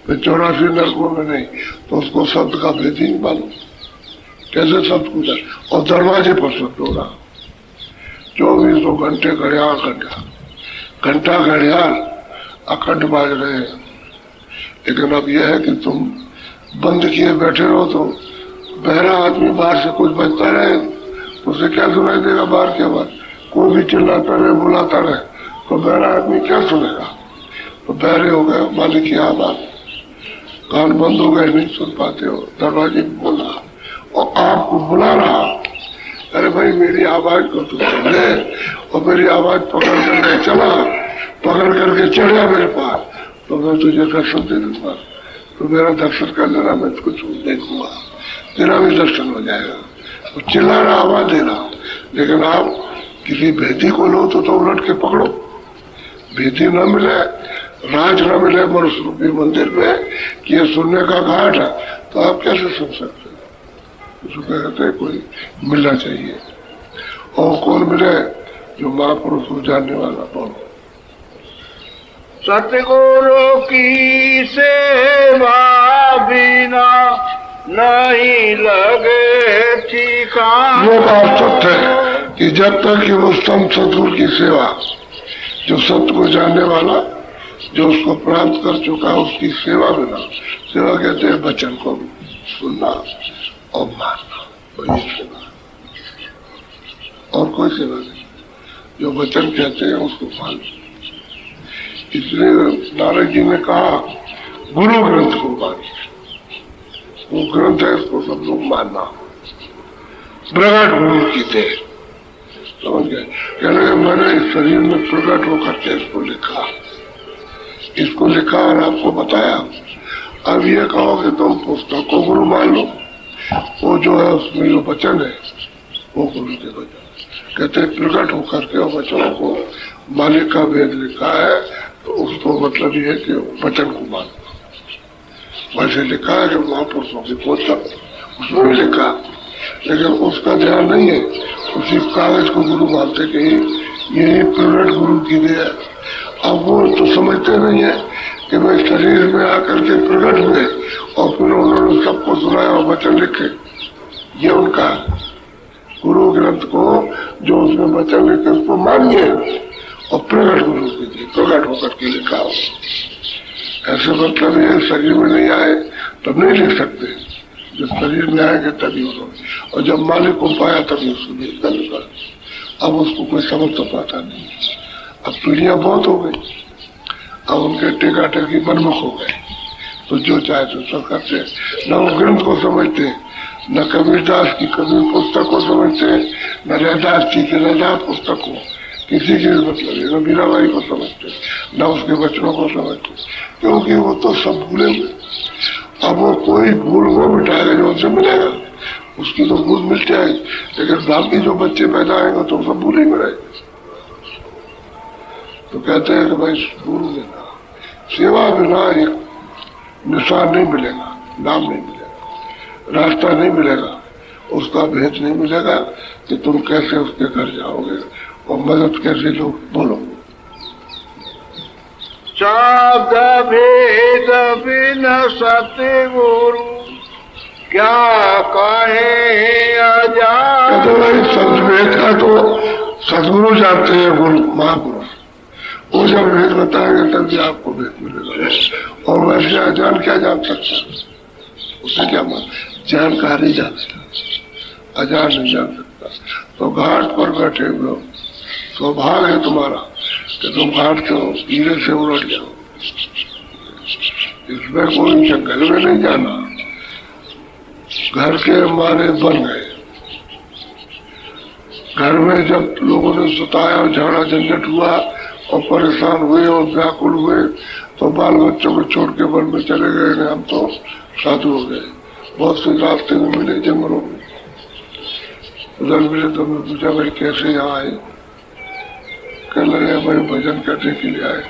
फिर 84 नरकों में नहीं, तो उसको शब्द का भेद ही नहीं मालूम, कैसे शब्द पूछा। और दरवाजे पर शब्द हो रहा, 24 घंटे घंटा घड़ियाल अखंड बाज रहे हैं। लेकिन अब यह है कि तुम बंद किए बैठे रहो, तो बहरा आदमी बाहर से कुछ बजता रहे, उसे क्या सुनाई देगा बाहर की आवाज। कोई भी चिल्लाता रहे, बुलाता रहे, तो बहरा आदमी क्या सुनेगा। तो बहरे हो गए, मालिक की आवाज, कान बंद हो गए, नहीं सुन पाते हो। दरवाजे बोल रहा और आपको बुला रहा, अरे भाई मेरी आवाज को तू सुन ले, और मेरी आवाज पकड़ करके चला, पकड़ करके चढ़ा मेरे पास, तो मैं तुझे दर्शन दे दूंगा। तो मेरा दर्शन कर लेना, मैं तुझको देखूंगा, तेरा भी दर्शन हो जाएगा। तो चिल्ला रहा, आवाज दे रहा। लेकिन आप किसी भेदी को लो तो उलट के पकड़ो, भेदी न मिले, राज न मिले मनुष्य रूपी मंदिर में कि ये सुनने का घाट है, तो आप कैसे सुन सकते हैं। उसको कहते हैं कोई मिलना चाहिए, और कौन मिले, जो महापुरुष को जानने वाला। बोलो। सतगुरु की सेवा बिना नहीं लगे ठिकाना। ये बात सत्य है कि जब तक कि वो संत सतगुरु की सेवा, जो सत्य को जानने वाला, जो उसको प्राप्त कर चुका, उसकी सेवा बिना, सेवा कहते हैं वचन को सुनना और मानना, वही सेवा, और कोई सेवा नहीं। जो वचन कहते हैं उसको मानना। इसलिए नारद जी ने कहा गुरु ग्रंथ को मानिए, वो ग्रंथ है, इसको सब लोग मानना। प्रगट गुरु की थे, समझ गए। कहने लगे मैंने इस शरीर में प्रकट होकर के इसको लिखा, इसको लिखा और आपको बताया। अब ये कहो कि तुम पुस्तक को गुरु मान लो, वो जो है उसमें जो वचन है वो गुरु के वचन। कहते प्रकट होकर के वचनों को मालिक का वेद लिखा है, तो उसको मतलब ये है कि वचन को मानो। वैसे लिखा है जो महापुरुषों की पुस्तक, उसमें लिखा, लेकिन उसका ध्यान नहीं है। उसी कागज को गुरु मानते कि यही प्रकट गुरु की दे है। अब वो तो समझते नहीं है कि भाई शरीर में आकर के प्रकट हुए और फिर उन्होंने सबको सुनाया और वचन लिखे। ये उनका गुरु ग्रंथ को जो उसमें वचन लिखे उसको मानिए, और प्रकट गुरु की थी, प्रकट होकर के लिखा हो। ऐसे मतलब ये शरीर में नहीं आए तब नहीं लिख सकते, जब शरीर में आएंगे तभी उन्होंने, और जब मालिक को पाया तभी उसको लिखा। अब उसको कोई समझ तो पाता नहीं। अब पीढ़ियां बहुत हो गई, अब उनके टेका टेकी मनमुख हो गए, तो जो चाहे तो सब करते, न वो ग्रंथ को समझते, न कबीरदास की कबीर पुस्तक को समझते, न रैदास जी की रैदास पुस्तक को, किसी के भी मतलब न मीराबाई को समझते, न उसके बच्चों को समझते, क्योंकि वो तो सब भूले हुए। अब वो कोई भूल वो मिटाएगा जो उनसे मिलेगा, उसकी तो भूल मिल जाएगी, लेकिन बाकी जो बच्चे पैदा आएंगे तो सब भूल ही में रहेंगे। तो कहते हैं कि भाई गुरु देना, सेवा बिना एक निशान नहीं मिलेगा, नाम नहीं मिलेगा, रास्ता नहीं मिलेगा, उसका भेद नहीं मिलेगा कि तुम कैसे उसके घर जाओगे और मदद कैसे लो। बोलो। शब्द भेद बिन सतगुरु क्या कहे अजान। कहते भाई शब्द भेद का तो सदगुरु जानते हैं, गुरु महापुरुष, वो जब भेद बताएंगे तभी आपको भेद मिलेगा। और वैसे अजान क्या जान सकता है, उसे क्या मान, जानकारी जान सकता, अजान नहीं जान सकता। तो घाट पर बैठे हुए हो, सौभाग्य है तुम्हारा कि तुम घाट से हीरे से उलट जाओ। इसमें कोई जंगल में नहीं जाना, घर के मारे बन गए। घर में जब लोगों ने सुताया और झगड़ा झंझट हुआ और परेशान हुए और व्याकुल हुए तो बाल बच्चों को छोड़ के वन में चले गए। हम तो साधु हो गए, बहुत से रास्ते में मिले, जंगलों में उधर मिले तो मैं पूछा भाई कैसे यहाँ आए, कहने लगे भाई भजन करने के लिए आए।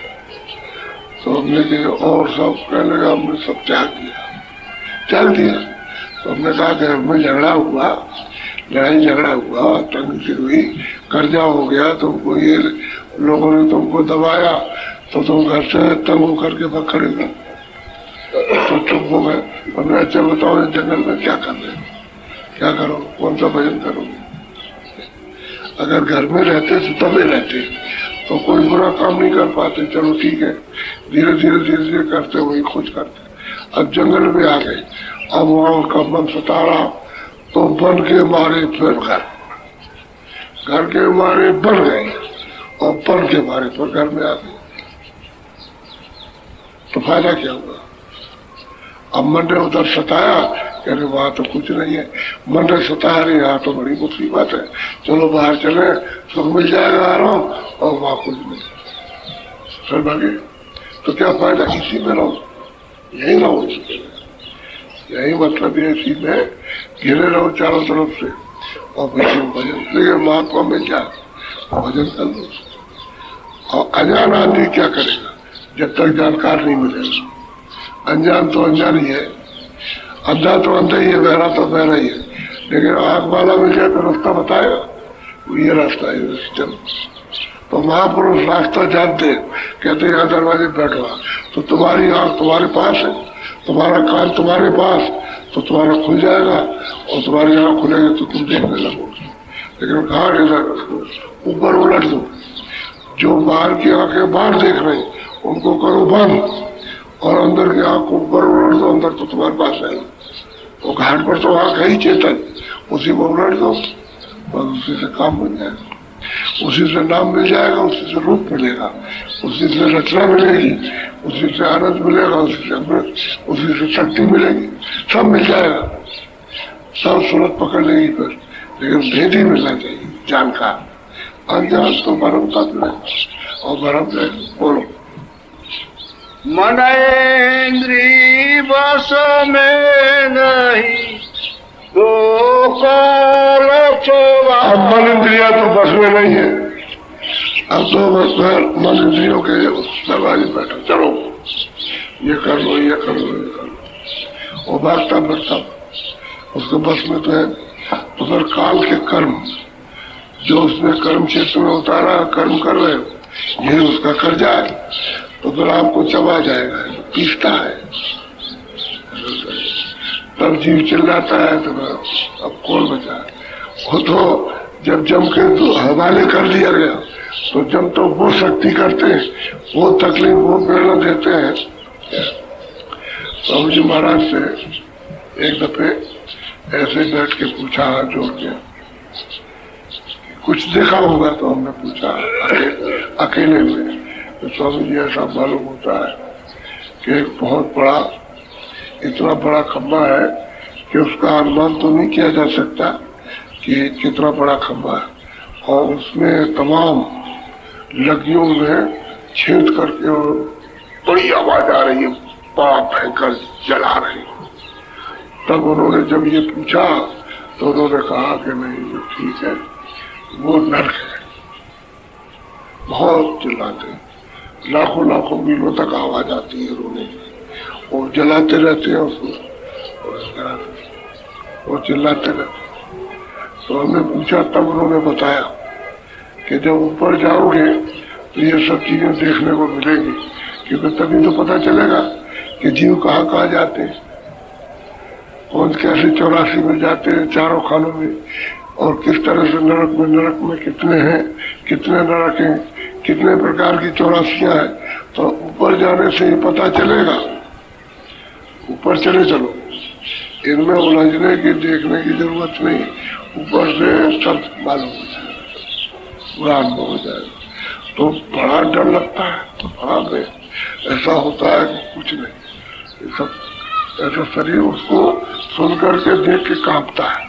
तो हमने कहा और सब, कहने लगा हमने सब त्याग दिया। तो हमने कहा कि हमें झगड़ा हुआ, लड़ाई झगड़ा हुआ, तंग फिर हुई, कर्जा हो गया, तुमको ये लोगों ने तुमको दबाया तो तुम घर से तंग होकर के पकड़े गए तो चुप हो गए। हमने अच्छा बताओ जंगल में क्या कर रहे हो, क्या करो, कौन सा भजन करोगे। अगर घर में रहते तो तबे रहते तो कोई बुरा काम नहीं कर पाते। चलो ठीक है, धीरे धीरे करते वही खुद करते। अब जंगल में आ गए, अब वहां का मन सता रहा तो बन के मारे फिर घर के मारे बन गए और बन के मारे फिर घर में आ गए। तो फायदा क्या हुआ। अब मन ने उधर सताया, कह रहे वहां तो कुछ नहीं है, मन ने सताया रहे यहाँ तो बड़ी मुसीबत है, चलो बाहर चले, सुख मिल जाएगा आराम, और वहां कुछ नहीं, फिर भागे। तो क्या फायदा, इसी में रहो, यही रहो, यही मतलब है, इसी में घिरे रहो चारों तरफ से और पीछे भजन। लेकिन महात्मा मिल जाए भजन कर लो। और अजान आदमी क्या करेगा जब तक जानकार नहीं मिलेगा। अनजान तो अनजान ही है, अंधा तो अंधा ही है, बहरा तो बहरा ही है, लेकिन आंख वाला मिल जाए तो रास्ता बताएगा, ये रास्ता है चलो। तो महापुरुष रास्ता जानते, कहते यहाँ दरवाजे बैठो, तो तुम्हारी आंख तुम्हारे पास है, तुम्हारा कान तुम्हारे पास, तो तुम्हारा खुल जाएगा और तुम्हारी आंख खुलेगी तो तुम देखने लगोगे। लेकिन घाट इधर ऊपर उलट दो, जो बाहर की आंखें बाहर देख रहे उनको करो बंद और अंदर की आंख को ऊपर उलट दो, अंदर तो तुम्हारे पास है। वो घाट पर तो आंख है ही चेतन, उसी को उलट दो और उसी से काम बन जाएगा, उसी से नाम मिल जाएगा, उसी से रूप मिलेगा, उसी से रचना मिलेगी, उसी से आनंद मिलेगा, उसी से अमृत, उसी से शक्ति मिलेगी, सब मिल जाएगा, सब सूरत पकड़ लेगी फिर। लेकिन भेद ही मिलना चाहिए, जानकार। अनजान तो भरम का मिलेगा और भरम रहेगा। बोलो। मन इंद्री बस में नहीं तो अब मन इंद्रिया तो बस में नहीं है, अब तो बस मन इंद्रियों के दरवाजे बैठो, चलो ये कर लो, ये कर लो, ये कर लो, और भागता फिरता उसके बस में तो है। तो फिर काल के कर्म जो उसने कर्म क्षेत्र में उतारा, कर्म कर रहे हो, यही उसका कर्जा है, तो फिर आपको चबा जाएगा, पीसता है, तब जीव चिल्लाता है तो अब कौन बचा है। वो तो जब जम के तो हवाले कर दिया गया, तो जब तो वो शक्ति करते हैं, वो तकलीफ, वो प्रेरणा देते हैं। स्वामी जी महाराज से एक दफे ऐसे बैठ के पूछा, हाथ जोड़ के, कुछ देखा होगा, तो हमने पूछा अकेले में, तो स्वामी जी ऐसा मालूम होता है कि एक बहुत बड़ा इतना बड़ा खंबा है कि उसका अनुमान तो नहीं किया जा सकता कि कितना बड़ा खंबा है, और उसमें तमाम लगियों में छेद करके और बड़ी आवाज आ रही है, बड़ा भयंकर जला रही। तब उन्होंने जब ये पूछा तो उन्होंने कहा कि नहीं ये ठीक है, वो नर्क है। बहुत चिल्लाते, लाखों लाखों मीलों तक आवाज आती है रोने की, और जलाते रहते हैं उसको और चिल्लाते रहते। तो हमने पूछा, तब उन्होंने बताया कि जब ऊपर जाओगे तो ये सब चीजें देखने को मिलेगी, क्योंकि तभी तो पता चलेगा कि जीव कहाँ कहाँ जाते हैं, कौन कैसे 84 में जाते हैं चारों खानों में, और किस तरह से नरक में कितने हैं, कितने नरक हैं, कितने प्रकार की 84 है। तो ऊपर जाने से ही पता चलेगा। ऊपर चले चलो, इनमें उलझने की देखने की जरूरत नहीं, ऊपर से सब मालूम हो जाएगा, पूरा अनुभव हो जाएगा। तो बड़ा डर लगता है, तो बड़ा में ऐसा होता है कि कुछ नहीं, ये सब ऐसा शरीर उसको सुन करके देख के कांपता है।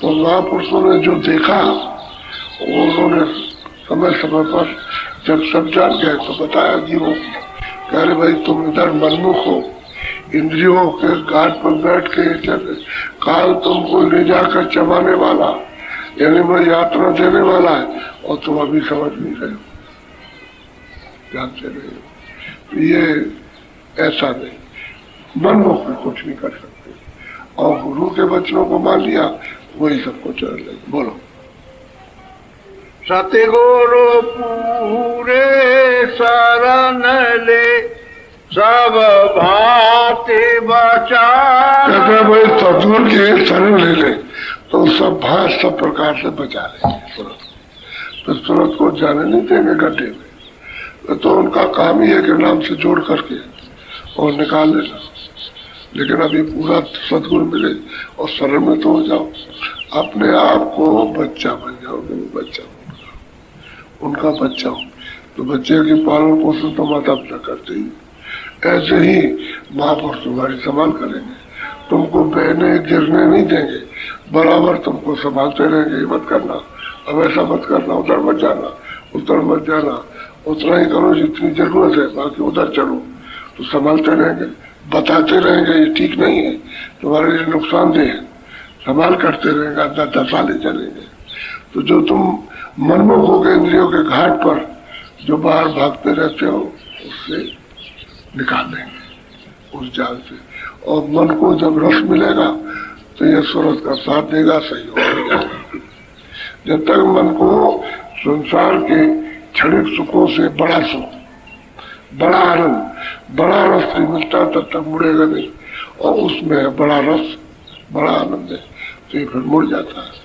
तो महापुरुषों ने जो देखा उन्होंने समय समय पर जब सब जान गए तो बताया जीवों को, कह रहे भाई तुम इधर मनमुख हो, इंद्रियों के घाट पर बैठ के काल तुमको ले जाकर चबाने वाला, यानी मैं यात्रा देने वाला है, और तुम अभी समझ नहीं रहे हो, जानते नहीं हो। ये ऐसा नहीं, मनमुख में कुछ नहीं कर सकते, और गुरु के वचनों को मान लिया वही सबको चढ़ ले। बोलो। सतगुरु पूरे शरण ले, सब भांति बचा। कहते भाई सतगुरु के शरण ले ले तो सब भांत सब प्रकार से बचा लेंगे। तो सूरत को जाने नहीं देंगे गड्ढे में, तो उनका काम ही है कि नाम से जोड़ करके और निकाल लेना। लेकिन अभी पूरा सतगुरु मिले और शरण में तो हो जाओ, अपने आप को बच्चा बन जाओगे, बच्चा उनका बच्चा हो। तो बच्चे की पालन पोषण तो माता पिता करते ही, ऐसे ही महापुरुष तुम्हारी संभाल करेंगे, तुमको बहने गिरने नहीं देंगे, बराबर तुमको संभालते रहेंगे। ये मत करना, अब ऐसा मत करना, उधर मत जाना, उधर मत जाना, उतना ही करो जितनी जरूरत है, बाकी उधर चलो। तो संभालते रहेंगे, बताते रहेंगे ये ठीक नहीं है, तुम्हारे लिए नुकसानदेह है, संभाल करते रहेंगे, अंदर 10 साल चलेंगे। तो जो तुम मनमुख हो गए इंद्रियों के घाट पर जो बाहर भागते रहते हो, उससे निकाल देंगे उस जाल से। और मन को जब रस मिलेगा तो ये सूरत का साथ देगा, सही हो जाएगा। जब तक मन को संसार के क्षणिक सुखों से बड़ा सुख, बड़ा आनंद, बड़ा रस नहीं मिलता तब तक मुड़ेगा नहीं, और उसमें है बड़ा रस, बड़ा आनंद है, तो ये फिर मुड़ जाता है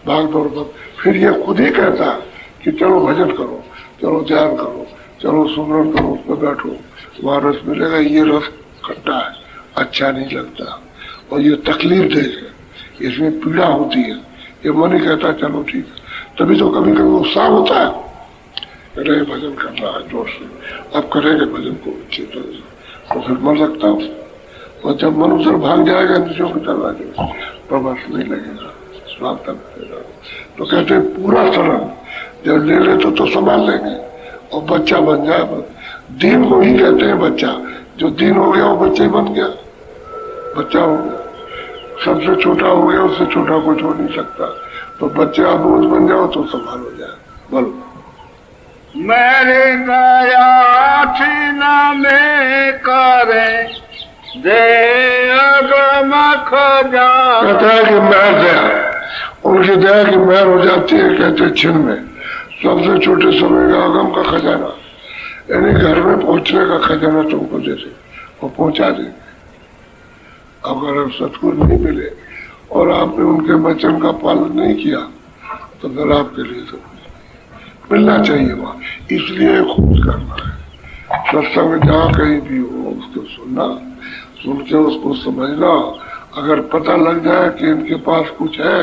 भाग दौड़ पर। फिर ये खुद ही कहता है कि चलो भजन करो, चलो ध्यान करो, चलो सुमरन करो, उसमें बैठो, वहां रस मिलेगा। ये रस खट्टा है, अच्छा नहीं लगता, और ये तकलीफ दे है, इसमें पीड़ा होती है। ये मन ही कहता है चलो ठीक है, तभी तो कभी कभी उत्साह होता है, अरे भजन करना है जोर से, अब करेंगे भजन को अच्छी तरह से, तो फिर मन लगता हो। और जब मन उधर भाग जाएगा इंद्रियों के दरवाजे तो बस नहीं लगेगा, स्वागत लगेगा। तो कहते हैं पूरा शरण जब ले ले तो संभाल लेंगे, और बच्चा बन जाए। दीन को ही कहते हैं बच्चा, जो दीन हो गया वो बच्चा ही बन गया, बच्चा हो गया। सबसे छोटा हो गया, उससे छोटा कुछ हो नहीं सकता। तो बच्चे आप रोज बन जाओ तो संभाल हो जाए। बोलो। मेरे दया छीना में करे दे अगम खजा। कहता है कि मैं दया, उनकी दया की महर हो जाती है, कहते छिन में सबसे छोटे समय का अगम का खजाना, यानी घर में पहुंचने का खजाना तुमको दे दे, वो पहुंचा देंगे। अगर सतगुरु नहीं मिले और आपने उनके वचन का पालन नहीं किया तो फिर आपके लिए सब मिलना चाहिए वहां। इसलिए खुद करना है, सत्संग जहाँ कहीं भी हो उसको सुनना, सुन के उसको समझना। अगर पता लग जाए कि इनके पास कुछ है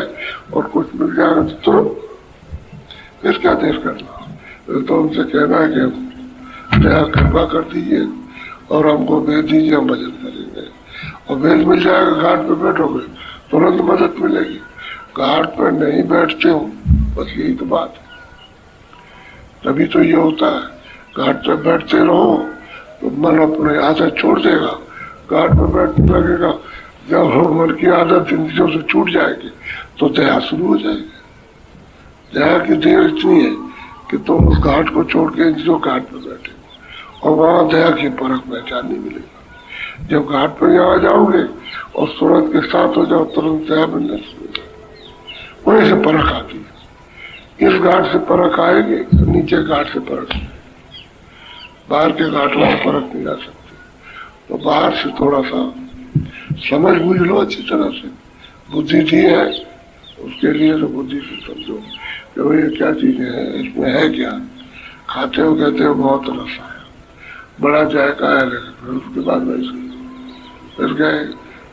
और कुछ मिल जाएगा तो तुरंत, फिर क्या देर करना। तो उनसे कहना है कि दया कृपा कर दीजिए और हमको भेज दीजिए, हम भजन करेंगे। और भेज मिल जाएगा, घाट पे बैठोगे तुरंत मदद मिलेगी। घाट पे नहीं बैठते हो, बस यही तो बात है। तभी तो ये होता है, घाट पे बैठते रहो तो मन अपने आदत छोड़ देगा। घाट पे बैठने लगेगा, जब मन की आदत इंद्रियों से छूट जाएगी तो दया शुरू हो जाएगी। दया की देर इतनी है कि तुम उस घाट को छोड़ के इंद्रियों घाट पे बैठे और वहां दया की परख पहचान नहीं मिलेगी। जब घाट पर आ जाओगे और सूरत के साथ हो जाओ, तुरंत दया मिलने शुरू हो जाए। वहीं से परख आती है। इस घाट से परख आएगी, नीचे घाट से परख, बाहर के घाटों से परख नहीं आ सकती। तो बाहर से थोड़ा सा समझ बूझ लो अच्छी तरह से। बुद्धि दी है उसके लिए तो बुद्धि से समझो कि ये क्या चीजें हैं, इसमें है क्या। खाते हो कहते हो बहुत रस आया, बड़ा जायका है, लेकिन फिर उसके बाद वैसे फिर गए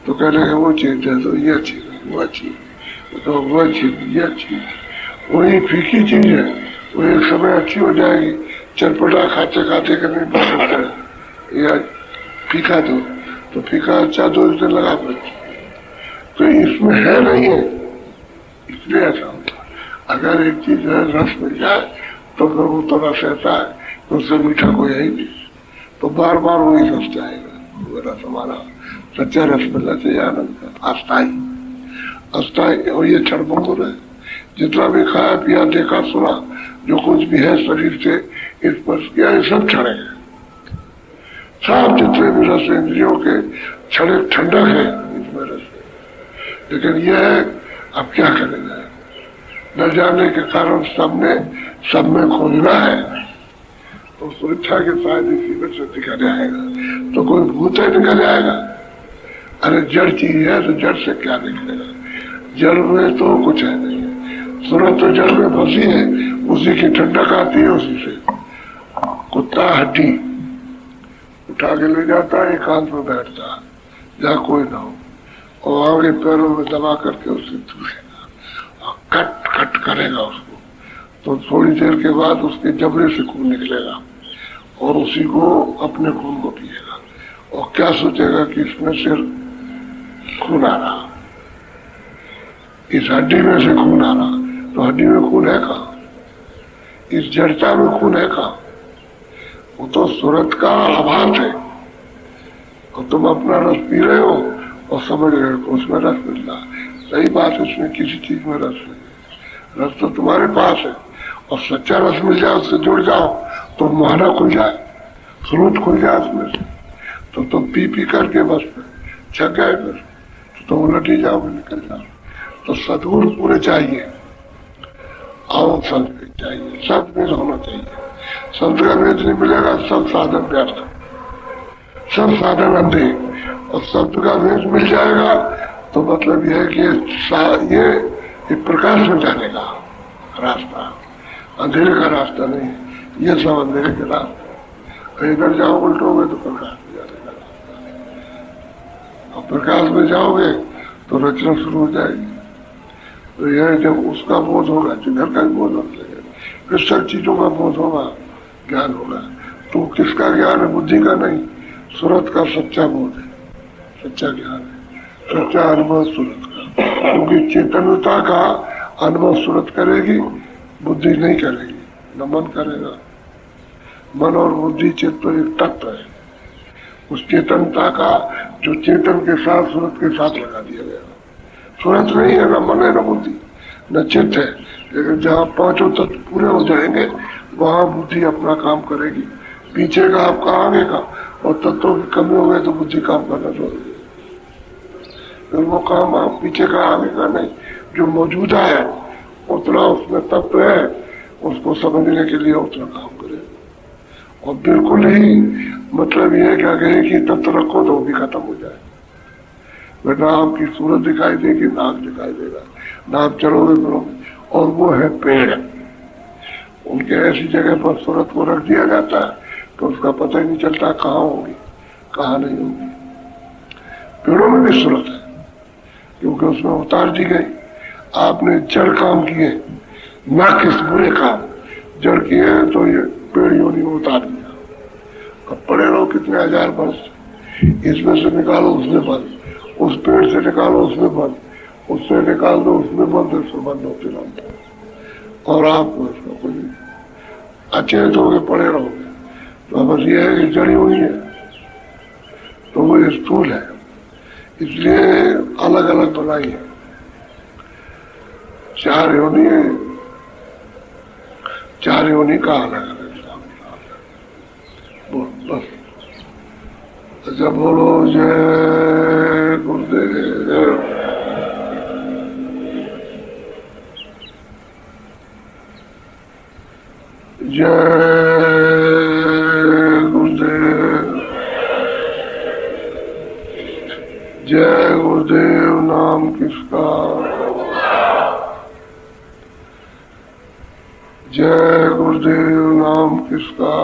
तो कह रहे वो चीज है तो ये अच्छी है, वो अच्छी तो वो अच्छी, ये अच्छी। वही फीकी चीज है, वो एक समय अच्छी हो जाएगी, चटपटा खाते खाते कभी पसंद है या फीका दो तो फीका अच्छा दो दिन लगा पड़ती। तो इसमें है नहीं है, इसलिए ऐसा होता है। अगर एक चीज है रस मिल जाए तो फिर वो तो रस रहता है, तो उससे मीठा कोई है ही नहीं, तो बार बार वही रस जाएगा। वो रस हमारा सच्चा रस मिलना चाहिए, आनंद का, अस्थाई अस्थाई। और ये क्षणभंगुर है। जितना भी खाया पिया देखा सुना, जो कुछ भी है शरीर से स्पर्श किया, ये सब क्षण है। सब जितने भी रस इंद्रियों के क्षण ठंडक है इसमें रस। लेकिन यह है अब क्या करेगा, न जाने के कारण सब में खोजना है। तो सुरक्षा के शायद इसी में से दिखाने आएगा, तो कोई भूत है निकल आएगा। अरे जड़ चीज है तो जड़ से क्या निकलेगा, जड़ में तो कुछ है नहीं। सूरत तो जड़ में फंसी है, उसी की ठंडक आती है उसी से। कुत्ता हड्डी उठा के ले जाता है, एकांत में बैठता है जहाँ कोई ना हो, और आगे पैरों में दबा करके उसे दूसेगा और कट कट करेगा उसको। तो थोड़ी देर के बाद उसके जबड़े से खून निकलेगा और उसी को अपने खून को पिएगा और क्या सोचेगा कि इसमें से खून आ रहा, इस हड्डी में से खून आ रहा। तो हड्डी में खून है कहाँ, इस जड़ता में खून है कहाँ? वो तो सूरत का आभास है। और तुम अपना रस पी रहे हो और समझ रहे हो उसमें रस मिल रहा है। सही बात है, उसमें किसी चीज में रस नहीं। रस तो तुम्हारे पास है, और सच्चा रस मिल जाए, उससे जुड़ जाओ तो मुहाना खुल जाए, स्रोत खुल जाए उसमें से, तो तुम पी करके बस छक गए, फिर तो तुम उलट ही जाओगे, निकल जाओ। तो सद्गुरु पूरे चाहिए, और संत चाहिए, सब वेद होना चाहिए। संत का वेद नहीं मिलेगा, सब साधन व्यर्थ, सब साधन अंधे। और संत का वेद मिल जाएगा तो मतलब यह है कि ये प्रकाश में जाने का रास्ता, अंधेरे का रास्ता नहीं। ये सब अंधेरे के रास्ते, इधर जाओ उल्टोगे तो प्रकाश में जाने का रास्ता, और प्रकाश में जाओगे तो रचना शुरू हो जाएगी। तो यह जब उसका बोध होगा, जिधर का बोध होने लगेगा, फिर सब चीजों का बोध होगा, ज्ञान होगा। तो किसका ज्ञान है? बुद्धि का नहीं, सूरत का सच्चा बोध है, सच्चा ज्ञान है, सच्चा अनुभव सूरत का। क्योंकि चेतनता का अनुभव सूरत करेगी, बुद्धि नहीं करेगी, न मन करेगा। मन और बुद्धि चित्त तो एक तत्व है, उस चेतनता का जो चेतन के साथ सूरत के साथ लगा दिया गया। सूरत नहीं है, न मन है, न बुद्धि, न चित्त है। लेकिन जहाँ पांचों तत्व पूरे हो जाएंगे वहां बुद्धि अपना काम करेगी, पीछे का आपका आगे का। और तत्वों की कमी हो गई तो बुद्धि काम करना छोड़ देगी, फिर वो काम आप पीछे का आगे का नहीं, जो मौजूदा है उतना उसमें तत्व है, उसको समझने के लिए उतना काम करे। और बिल्कुल ही मतलब ये क्या कहे कि तत्व रखो तो वो भी खत्म हो जाए। ना आपकी सूरत दिखाई देगी, ना आप दिखाई देगा, ना आप चलोगे फिरोगे। और वो है पेड़, उनके ऐसी जगह पर सूरत को रख दिया जाता है तो उसका पता ही नहीं चलता कहाँ होगी कहाँ नहीं होगी। पेड़ों में भी सूरत है, क्योंकि उसमें उतार दी गई। आपने जड़ काम किए, ना किस बुरे काम, जड़ किए तो ये पेड़ योनि में उतार दिया, अब पड़े रहो कितने हजार वर्ष, इसमें से निकालो उसमें बंद, उस पेड़ से निकालो उसमें बंद, उससे निकाल दो उसमें बंद, उसमें बंद होते रहोगे और आपको इसका कोई अचेत होगे पड़े रहोगे। तो बस ये है कि जड़ी हुई है तो वो स्थूल है, इसलिए अलग अलग बनाई है। चार योनि है, चार योनि का अलग अलग बस। अच्छा बोलो जय गुरुदेव। जय गुरुदेव। जय गुरुदेव नाम किसका, जय गुरुदेव नाम किसका।